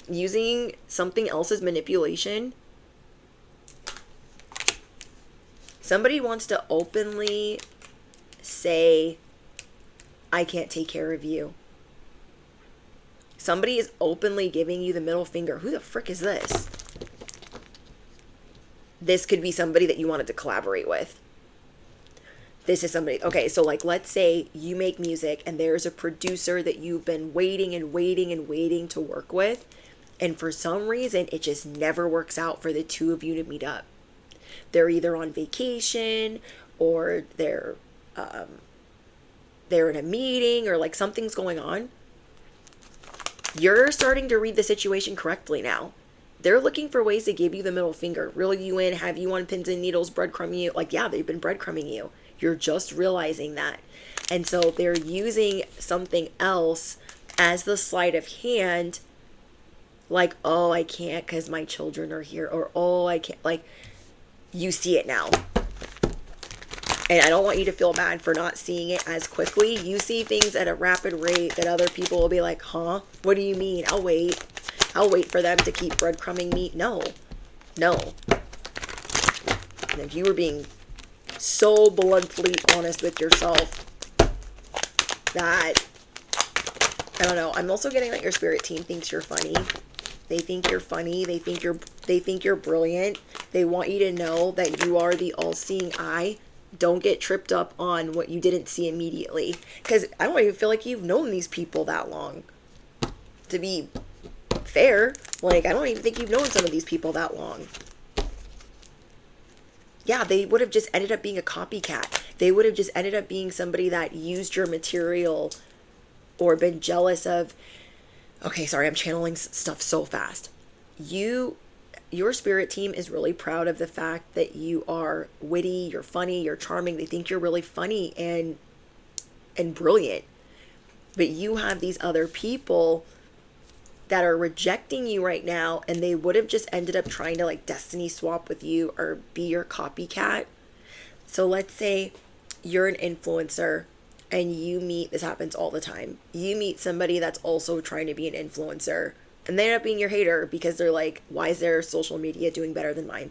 using something else's manipulation. Somebody wants to openly say, I can't take care of you. Somebody is openly giving you the middle finger. Who the frick is this? This could be somebody that you wanted to collaborate with. This is somebody, okay, so let's say you make music and there's a producer that you've been waiting and waiting and waiting to work with, and for some reason it just never works out for the two of you to meet up. They're either on vacation, or they're in a meeting, or something's going on. You're starting to read the situation correctly now. They're looking for ways to give you the middle finger, reel you in, have you on pins and needles, breadcrumb you. Yeah, they've been breadcrumbing you. You're just realizing that. And so they're using something else as the sleight of hand, oh, I can't because my children are here, or oh, I can't, you see it now. And I don't want you to feel bad for not seeing it as quickly. You see things at a rapid rate that other people will be like, huh? What do you mean? I'll wait. I'll wait for them to keep breadcrumbing me. No. And if you were being so bluntly honest with yourself, that, I don't know. I'm also getting that your spirit team thinks you're funny. They think you're funny. They think you're brilliant. They want you to know that you are the all-seeing eye. Don't get tripped up on what you didn't see immediately. Because I don't even feel like you've known these people that long. To be fair, I don't even think you've known some of these people that long. Yeah, they would have just ended up being a copycat. They would have just ended up being somebody that used your material, or been jealous of. Okay, sorry, I'm channeling stuff so fast. Your spirit team is really proud of the fact that you are witty, you're funny, you're charming. They think you're really funny and brilliant. But you have these other people that are rejecting you right now, and they would have just ended up trying to destiny swap with you or be your copycat. So let's say you're an influencer and you meet, this happens all the time, you meet somebody that's also trying to be an influencer, and they end up being your hater because they're like, why is their social media doing better than mine?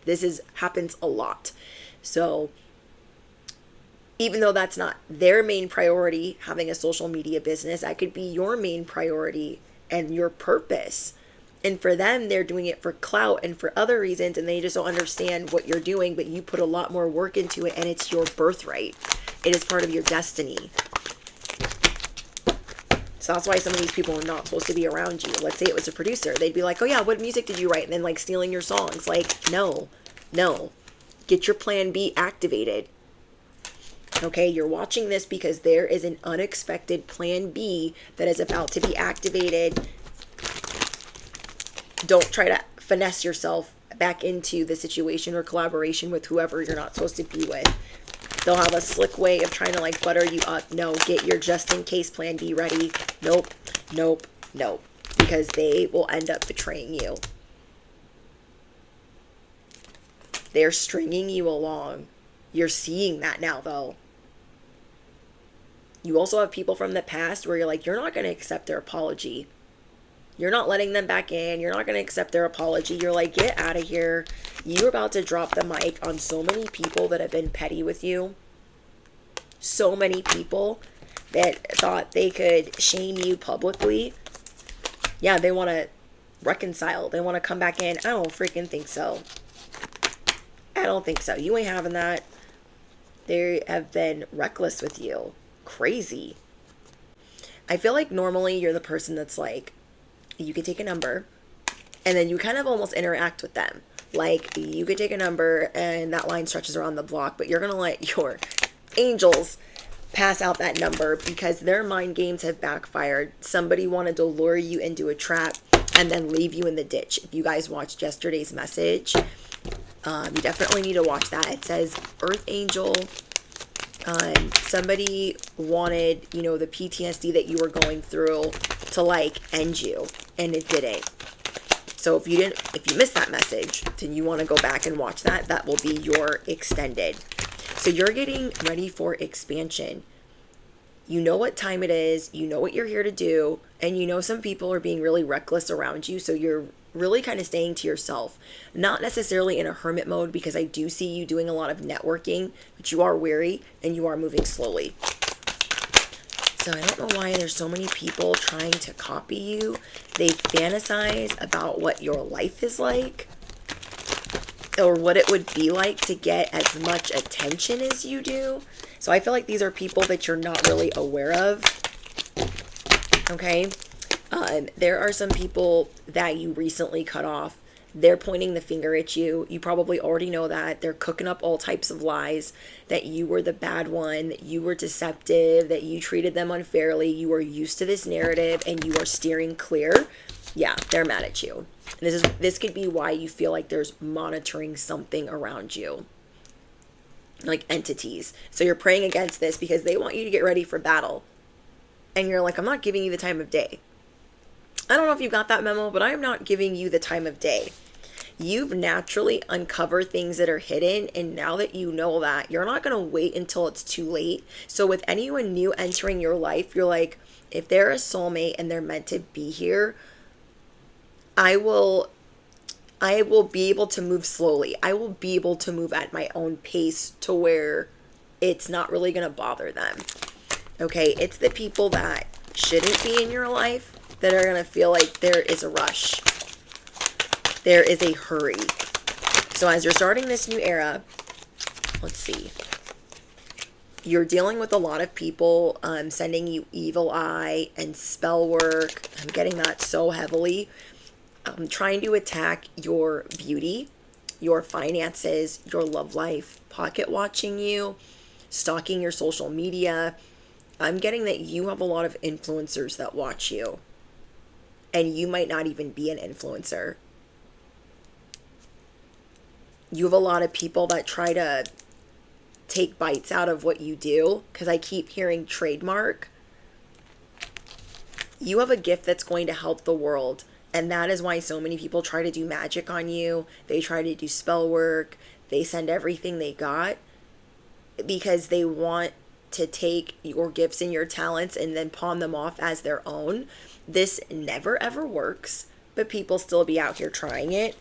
Happens a lot. So even though that's not their main priority, having a social media business, that could be your main priority and your purpose. And for them, they're doing it for clout and for other reasons, and they just don't understand what you're doing, but you put a lot more work into it, and it's your birthright. It is part of your destiny. So that's why some of these people are not supposed to be around you. Let's say it was a producer. They'd be like, oh yeah, what music did you write? And then like stealing your songs. Like, no. Get your plan B activated. Okay, you're watching this because there is an unexpected plan B that is about to be activated. Don't try to finesse yourself back into the situation or collaboration with whoever you're not supposed to be with. They'll have a slick way of trying to like butter you up. No, get your just in case plan B ready. Nope. Because they will end up betraying you. They're stringing you along. You're seeing that now though. You also have people from the past where you're like, you're not going to accept their apology. You're not letting them back in. You're not going to accept their apology. You're like, get out of here. You're about to drop the mic on so many people that have been petty with you. So many people that thought they could shame you publicly. Yeah, they want to reconcile. They want to come back in. I don't freaking think so. I don't think so. You ain't having that. They have been reckless with you. Crazy. I feel like normally you're the person that's like, you could take a number and then you kind of almost interact with them. Like you could take a number and that line stretches around the block, but you're going to let your angels pass out that number because their mind games have backfired. Somebody wanted to lure you into a trap and then leave you in the ditch. If you guys watched yesterday's message, you definitely need to watch that. It says Earth Angel. Somebody wanted, the PTSD that you were going through to like end you, and it didn't. So if you missed that message, then you want to go back and watch that. That will be your extended. So you're getting ready for expansion. You know what time it is. You know what you're here to do. And some people are being really reckless around you. So you're really kind of staying to yourself. Not necessarily in a hermit mode because I do see you doing a lot of networking. But you are weary and you are moving slowly. So I don't know why there's so many people trying to copy you. They fantasize about what your life is like. Or what it would be like to get as much attention as you do. So I feel like these are people that you're not really aware of. Okay? There are some people that you recently cut off. They're pointing the finger at you. You probably already know that. They're cooking up all types of lies. That you were the bad one. That you were deceptive. That you treated them unfairly. You are used to this narrative and you are steering clear. Yeah, they're mad at you. And this could be why you feel like there's monitoring something around you. Like entities. So you're praying against this because they want you to get ready for battle. And you're like, I'm not giving you the time of day. I don't know if you got that memo, but I'm not giving you the time of day. You've naturally uncovered things that are hidden. And now that you know that, you're not going to wait until it's too late. So with anyone new entering your life, you're like, if they're a soulmate and they're meant to be here, I will be able to move slowly. I will be able to move at my own pace to where it's not really going to bother them. Okay, it's the people that shouldn't be in your life that are going to feel like there is a rush. There is a hurry. So as you're starting this new era, let's see. You're dealing with a lot of people sending you evil eye and spell work. I'm getting that so heavily. Trying to attack your beauty, your finances, your love life, pocket watching you, stalking your social media. I'm getting that you have a lot of influencers that watch you. And you might not even be an influencer. You have a lot of people that try to take bites out of what you do. Because I keep hearing trademark. You have a gift that's going to help the world. And that is why so many people try to do magic on you. They try to do spell work. They send everything they got. Because they want to take your gifts and your talents and then pawn them off as their own. This never ever works. But people still be out here trying it.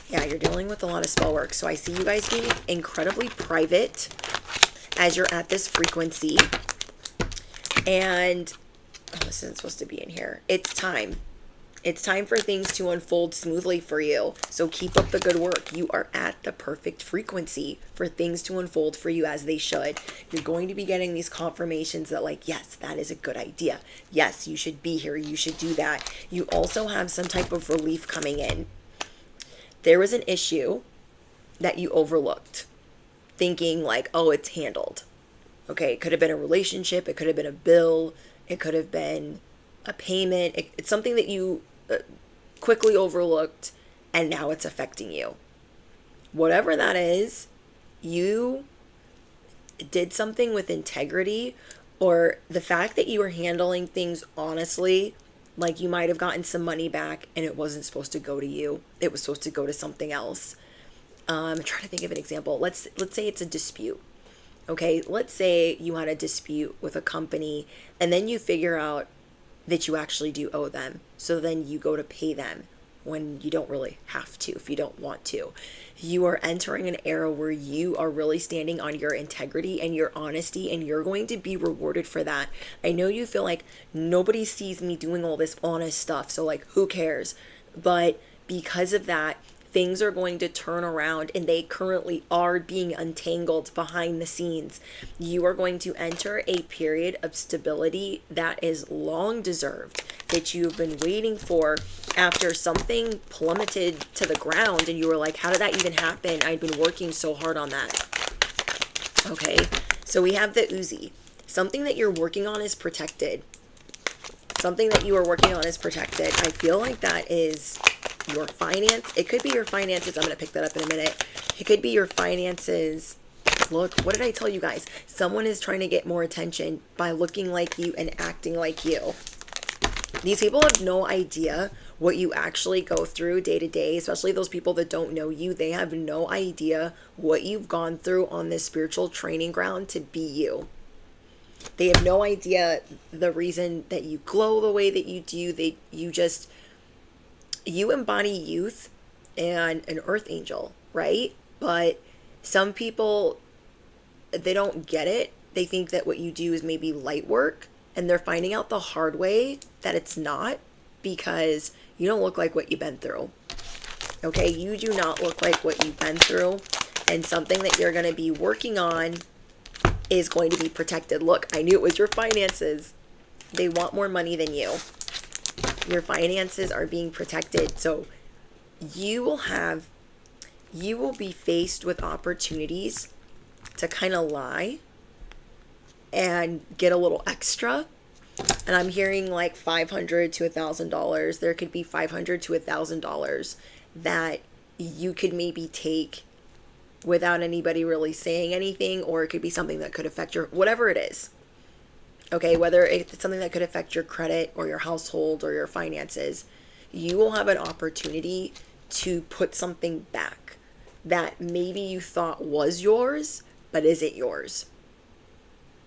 Yeah, you're dealing with a lot of spell work. So I see you guys being incredibly private as you're at this frequency. And Oh, this isn't supposed to be in here. It's time. It's time for things to unfold smoothly for you. So keep up the good work. You are at the perfect frequency for things to unfold for you as they should. You're going to be getting these confirmations that, like, yes, that is a good idea. Yes, you should be here. You should do that. You also have some type of relief coming in. There was an issue that you overlooked, thinking like, oh, it's handled. Okay, it could have been a relationship. It could have been a bill. It could have been a payment. It's something that you quickly overlooked, and now it's affecting you. Whatever that is, you did something with integrity, or the fact that you were handling things honestly, like you might have gotten some money back and it wasn't supposed to go to you. It was supposed to go to something else. I'm trying to think of an example. Let's say it's a dispute. Okay, let's say you had a dispute with a company and then you figure out that you actually do owe them. So then you go to pay them when you don't really have to, if you don't want to. You are entering an era where you are really standing on your integrity and your honesty, and you're going to be rewarded for that. I know you feel like nobody sees me doing all this honest stuff, so like, who cares? But because of that, things are going to turn around, and they currently are being untangled behind the scenes. You are going to enter a period of stability that is long deserved, that you've been waiting for after something plummeted to the ground and you were like, how did that even happen? I'd been working so hard on that. Okay, so we have the Uzi. Something that you're working on is protected. Something that you are working on is protected. I feel like that is your finance. It could be your finances. I'm going to pick that up in a minute. It could be your finances. Look, what did I tell you guys? Someone is trying to get more attention by looking like you and acting like you. These people have no idea what you actually go through day to day, especially those people that don't know you. They have no idea what you've gone through on this spiritual training ground to be you. They have no idea the reason that you glow the way that you do. You embody youth and an earth angel, right? But some people, they don't get it. They think that what you do is maybe light work, and they're finding out the hard way that it's not, because you don't look like what you've been through. Okay, you do not look like what you've been through, and something that you're going to be working on is going to be protected. Look, I knew it was your finances. They want more money than you. Your finances are being protected. So you will be faced with opportunities to kind of lie and get a little extra. And I'm hearing like $500 to $1,000. There could be $500 to $1,000 that you could maybe take without anybody really saying anything, or it could be something that could affect your, whatever it is. Okay, whether it's something that could affect your credit or your household or your finances, you will have an opportunity to put something back that maybe you thought was yours, but isn't yours.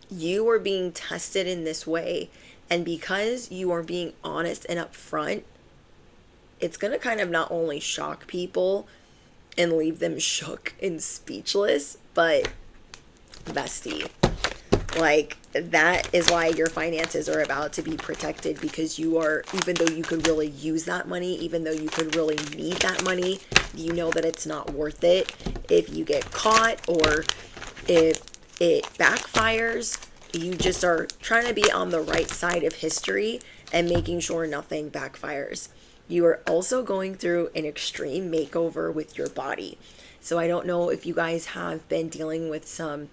You are being tested in this way, and because you are being honest and upfront, it's going to kind of not only shock people and leave them shook and speechless, but bestie, like, that is why your finances are about to be protected, because you are, even though you could really use that money, even though you could really need that money, you know that it's not worth it if you get caught, or if it backfires. You just are trying to be on the right side of history and making sure nothing backfires. You are also going through an extreme makeover with your body. So I don't know if you guys have been dealing with some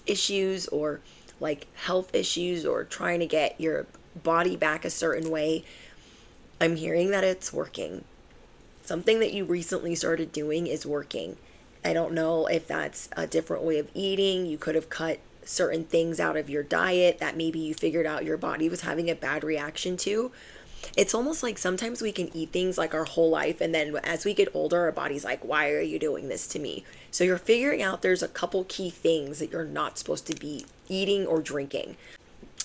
issues, or like health issues, or trying to get your body back a certain way. I'm hearing that it's working. Something that you recently started doing is working. I don't know if that's a different way of eating. You could have cut certain things out of your diet that maybe you figured out your body was having a bad reaction to. It's almost like sometimes we can eat things like our whole life, and then as we get older, our body's like, why are you doing this to me? So you're figuring out there's a couple key things that you're not supposed to be eating or drinking.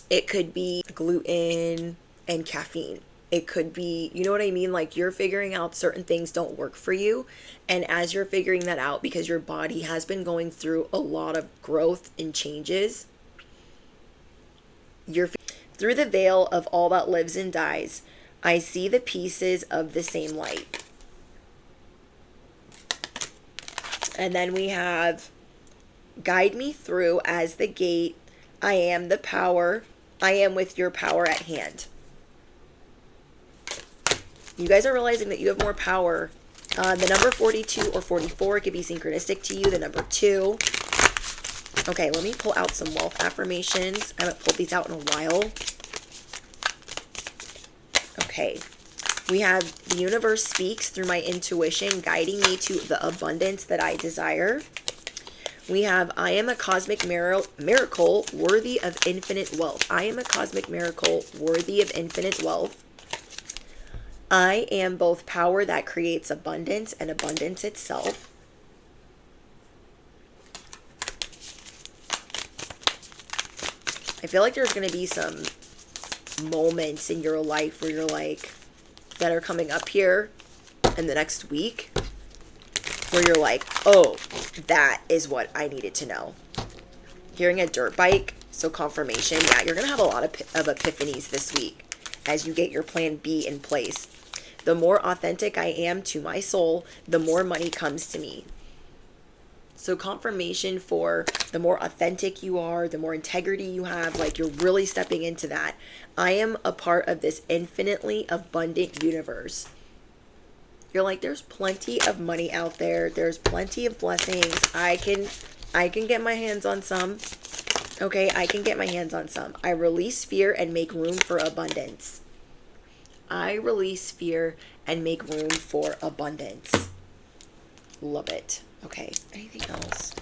It could be gluten and caffeine. It could be, you know what I mean? Like, you're figuring out certain things don't work for you. And as you're figuring that out, because your body has been going through a lot of growth and changes, Through the veil of all that lives and dies, I see the pieces of the same light. And then we have, guide me through as the gate. I am the power. I am with your power at hand. You guys are realizing that you have more power. The number 42 or 44 could be synchronistic to you. The number 2. Okay, let me pull out some wealth affirmations. I haven't pulled these out in a while. Okay. We have the universe speaks through my intuition, guiding me to the abundance that I desire. We have, I am a cosmic miracle worthy of infinite wealth. I am a cosmic miracle worthy of infinite wealth. I am both power that creates abundance and abundance itself. I feel like there's going to be some moments in your life where you're like, that are coming up here in the next week, where you're like, oh, that is what I needed to know. Hearing a dirt bike, so confirmation. Yeah, you're going to have a lot of epiphanies this week as you get your plan B in place. The more authentic I am to my soul, the more money comes to me. So confirmation for the more authentic you are, the more integrity you have, like you're really stepping into that. I am a part of this infinitely abundant universe. You're like, there's plenty of money out there. There's plenty of blessings. I can get my hands on some. Okay, I can get my hands on some. I release fear and make room for abundance. I release fear and make room for abundance. Love it. Okay, anything else?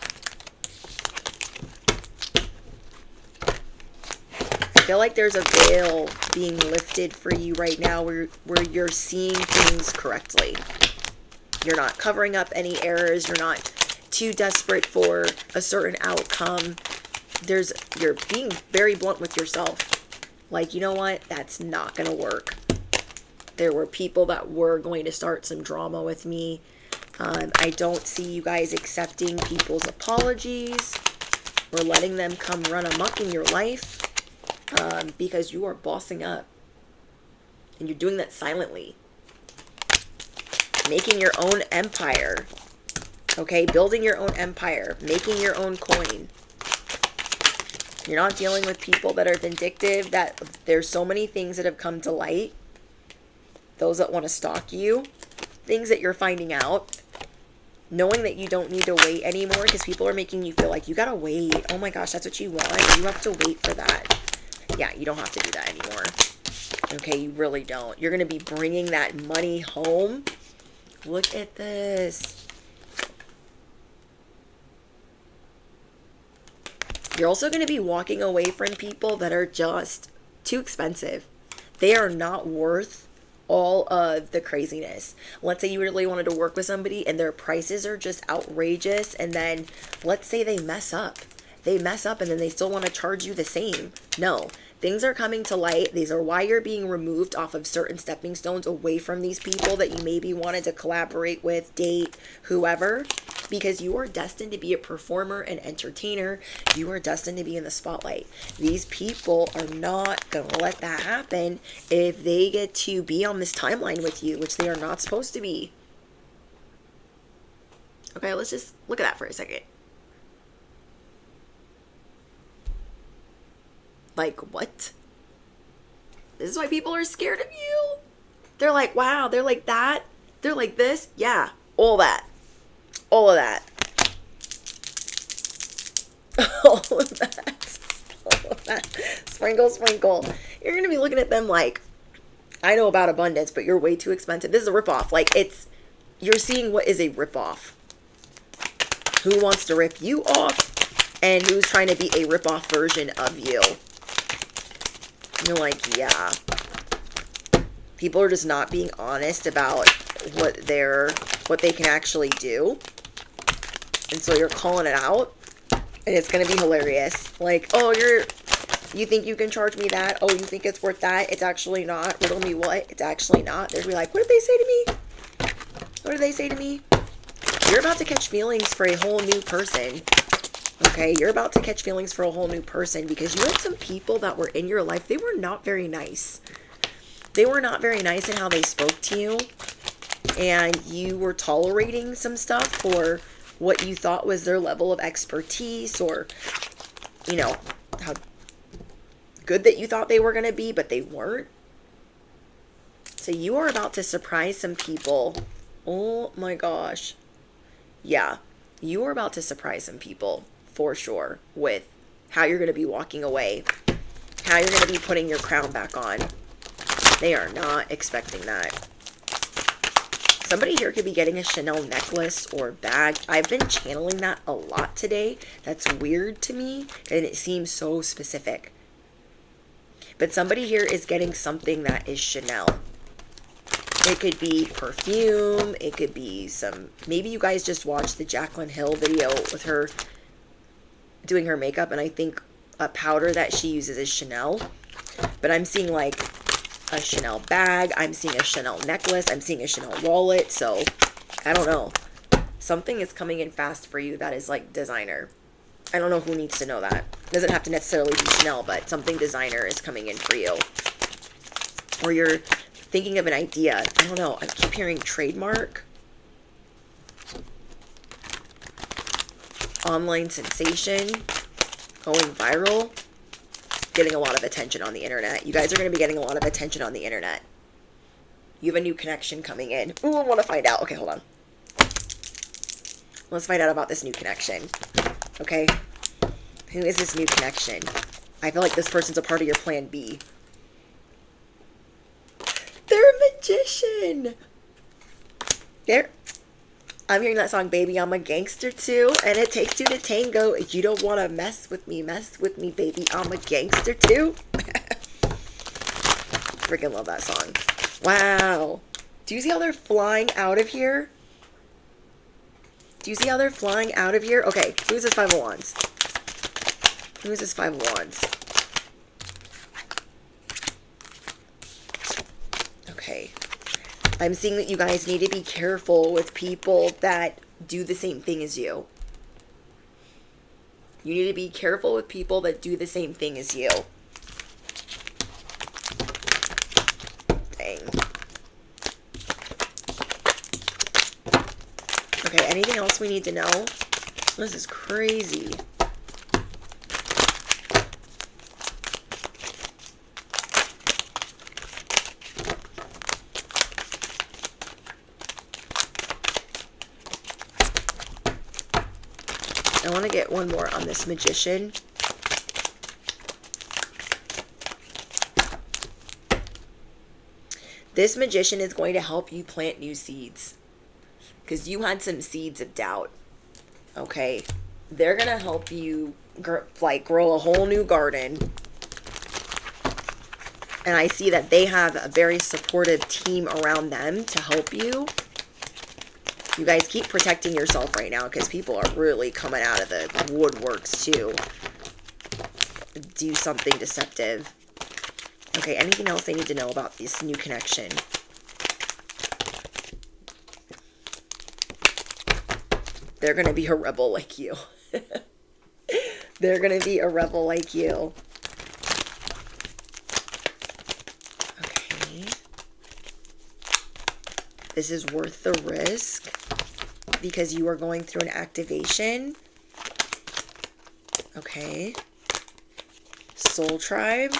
I feel like there's a veil being lifted for you right now where you're seeing things correctly. You're not covering up any errors. You're not too desperate for a certain outcome. You're being very blunt with yourself. Like, you know what? That's not going to work. There were people that were going to start some drama with me. I don't see you guys accepting people's apologies or letting them come run amok in your life, because you are bossing up and you're doing that silently. Making your own empire, okay? Building your own empire, making your own coin. You're not dealing with people that are vindictive, that there's so many things that have come to light. Those that want to stalk you, things that you're finding out. Knowing that you don't need to wait anymore because people are making you feel like you gotta wait. Oh my gosh, that's what you want. You have to wait for that. Yeah, you don't have to do that anymore. Okay, you really don't. You're gonna be bringing that money home. Look at this. You're also gonna be walking away from people that are just too expensive. They are not worth all of the craziness. Let's say you really wanted to work with somebody and their prices are just outrageous, and then let's say they mess up and then they still want to charge you the same. No, things are coming to light. These are why you're being removed off of certain stepping stones away from these people that you maybe wanted to collaborate with, date, whoever, because you are destined to be a performer and entertainer. You are destined to be in the spotlight. These people are not going to let that happen if they get to be on this timeline with you, which they are not supposed to be. Okay, let's just look at that for a second. Like, what? This is why people are scared of you? They're like, wow, they're like that? They're like this? Yeah, all that. All of that. All of that. All of that. Sprinkle, sprinkle. You're going to be looking at them like, I know about abundance, but you're way too expensive. This is a ripoff. Like, you're seeing what is a ripoff. Who wants to rip you off and who's trying to be a ripoff version of you. You're like, yeah. People are just not being honest about what they can actually do. And so you're calling it out, and it's going to be hilarious. Like, oh, you think you can charge me that? Oh, you think it's worth that? It's actually not. Riddle me what? It's actually not. They're going to be like, what did they say to me? What did they say to me? You're about to catch feelings for a whole new person. Okay, you're about to catch feelings for a whole new person because you had some people that were in your life. They were not very nice. They were not very nice in how they spoke to you. And you were tolerating some stuff for what you thought was their level of expertise, or, you know, how good that you thought they were going to be, but they weren't. So you are about to surprise some people. Oh my gosh. Yeah, you are about to surprise some people for sure with how you're going to be walking away, how you're going to be putting your crown back on. They are not expecting that. Somebody here could be getting a Chanel necklace or bag. I've been channeling that a lot today. That's weird to me, and it seems so specific. But somebody here is getting something that is Chanel. It could be perfume. It could be some... Maybe you guys just watched the Jaclyn Hill video with her doing her makeup, and I think a powder that she uses is Chanel. But I'm seeing like a Chanel bag. I'm seeing a Chanel necklace. I'm seeing a Chanel wallet. So, I don't know. Something is coming in fast for you that is like designer. I don't know who needs to know that. It doesn't have to necessarily be Chanel, but something designer is coming in for you. Or you're thinking of an idea. I don't know. I keep hearing trademark. Online sensation. Going viral. Getting a lot of attention on the internet. You guys are going to be getting a lot of attention on the internet. You have a new connection coming in. Ooh, I want to find out. Okay, hold on. Let's find out about this new connection. Okay? Who is this new connection? I feel like this person's a part of your plan B. They're a magician. I'm hearing that song, Baby, I'm a Gangster Too. And it takes two to tango. You don't want to mess with me, baby. I'm a gangster too. Freaking love that song. Wow. Do you see how they're flying out of here? Do you see how they're flying out of here? Okay, who's this Five of Wands? Who is this Five of Wands? Okay. I'm seeing that you guys need to be careful with people that do the same thing as you. You need to be careful with people that do the same thing as you. Dang. Okay, anything else we need to know? This is crazy. I want to get one more on this magician. This magician is going to help you plant new seeds. Because you had some seeds of doubt. Okay? They're going to help you grow a whole new garden. And I see that they have a very supportive team around them to help you. You guys keep protecting yourself right now because people are really coming out of the woodworks to do something deceptive. Okay, anything else they need to know about this new connection? They're going to be a rebel like you. They're going to be a rebel like you. Okay. This is worth the risk because you are going through an activation. Okay. Soul Tribe.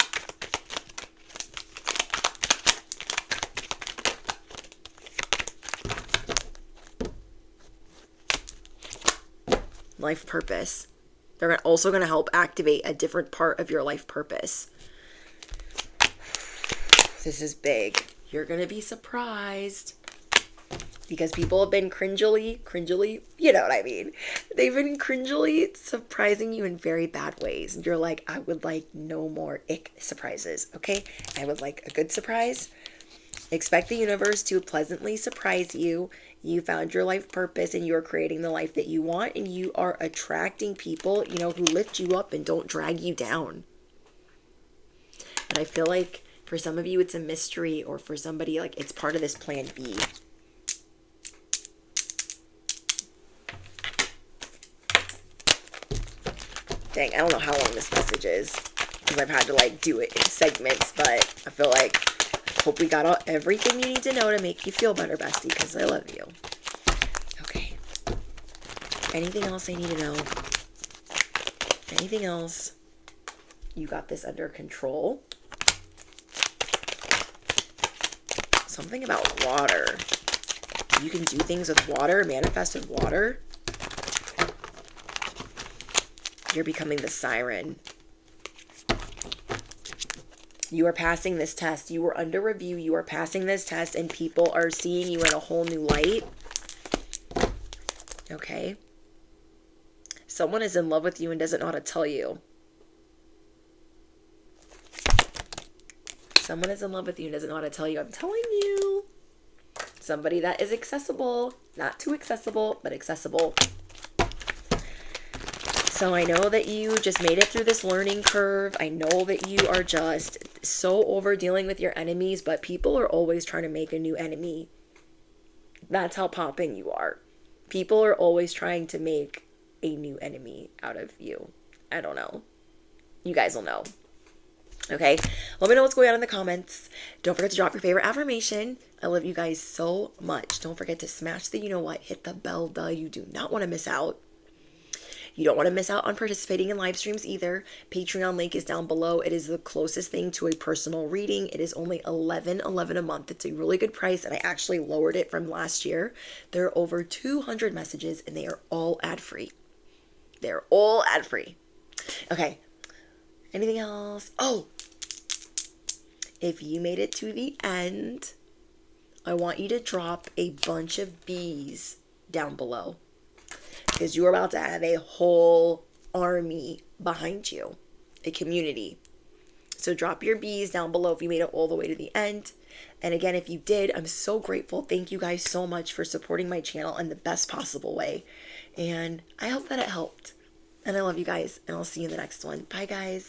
Life purpose. They're also going to help activate a different part of your life purpose. This is big. You're going to be surprised. Because people have been cringily, you know what I mean. They've been cringily surprising you in very bad ways. And you're like, I would like no more ick surprises, okay? I would like a good surprise. Expect the universe to pleasantly surprise you. You found your life purpose and you're creating the life that you want. And you are attracting people, you know, who lift you up and don't drag you down. But I feel like for some of you, it's a mystery, or for somebody, like it's part of this plan B. Dang, I don't know how long this message is because I've had to like do it in segments, but I feel like, hope we got everything you need to know to make you feel better, bestie, because I love you. Okay. Anything else I need to know? Anything else? You got this under control. Something about water. You can do things with water, manifest with water. You're becoming the siren. You are passing this test. You are under review. You are passing this test, and people are seeing you in a whole new light. Okay. Someone is in love with you and doesn't know how to tell you. Someone is in love with you and doesn't know how to tell you. I'm telling you. Somebody that is accessible. Not too accessible, but accessible. So I know that you just made it through this learning curve. I know that you are just so over dealing with your enemies, but people are always trying to make a new enemy. That's how popping you are. People are always trying to make a new enemy out of you. I don't know. You guys will know. Okay? Let me know what's going on in the comments. Don't forget to drop your favorite affirmation. I love you guys so much. Don't forget to smash the you know what. Hit the bell, you do not want to miss out. You don't want to miss out on participating in live streams either. Patreon link is down below. It is the closest thing to a personal reading. It is only $11.11 a month. It's a really good price, and I actually lowered it from last year. There are over 200 messages, and they are all ad-free. They're all ad-free. Okay. Anything else? Oh, if you made it to the end, I want you to drop a bunch of bees down below. Because you're about to have a whole army behind you, a community. So drop your bees down below if you made it all the way to the end. And again, if you did, I'm so grateful. Thank you guys so much for supporting my channel in the best possible way. And I hope that it helped. And I love you guys, and I'll see you in the next one. Bye, guys.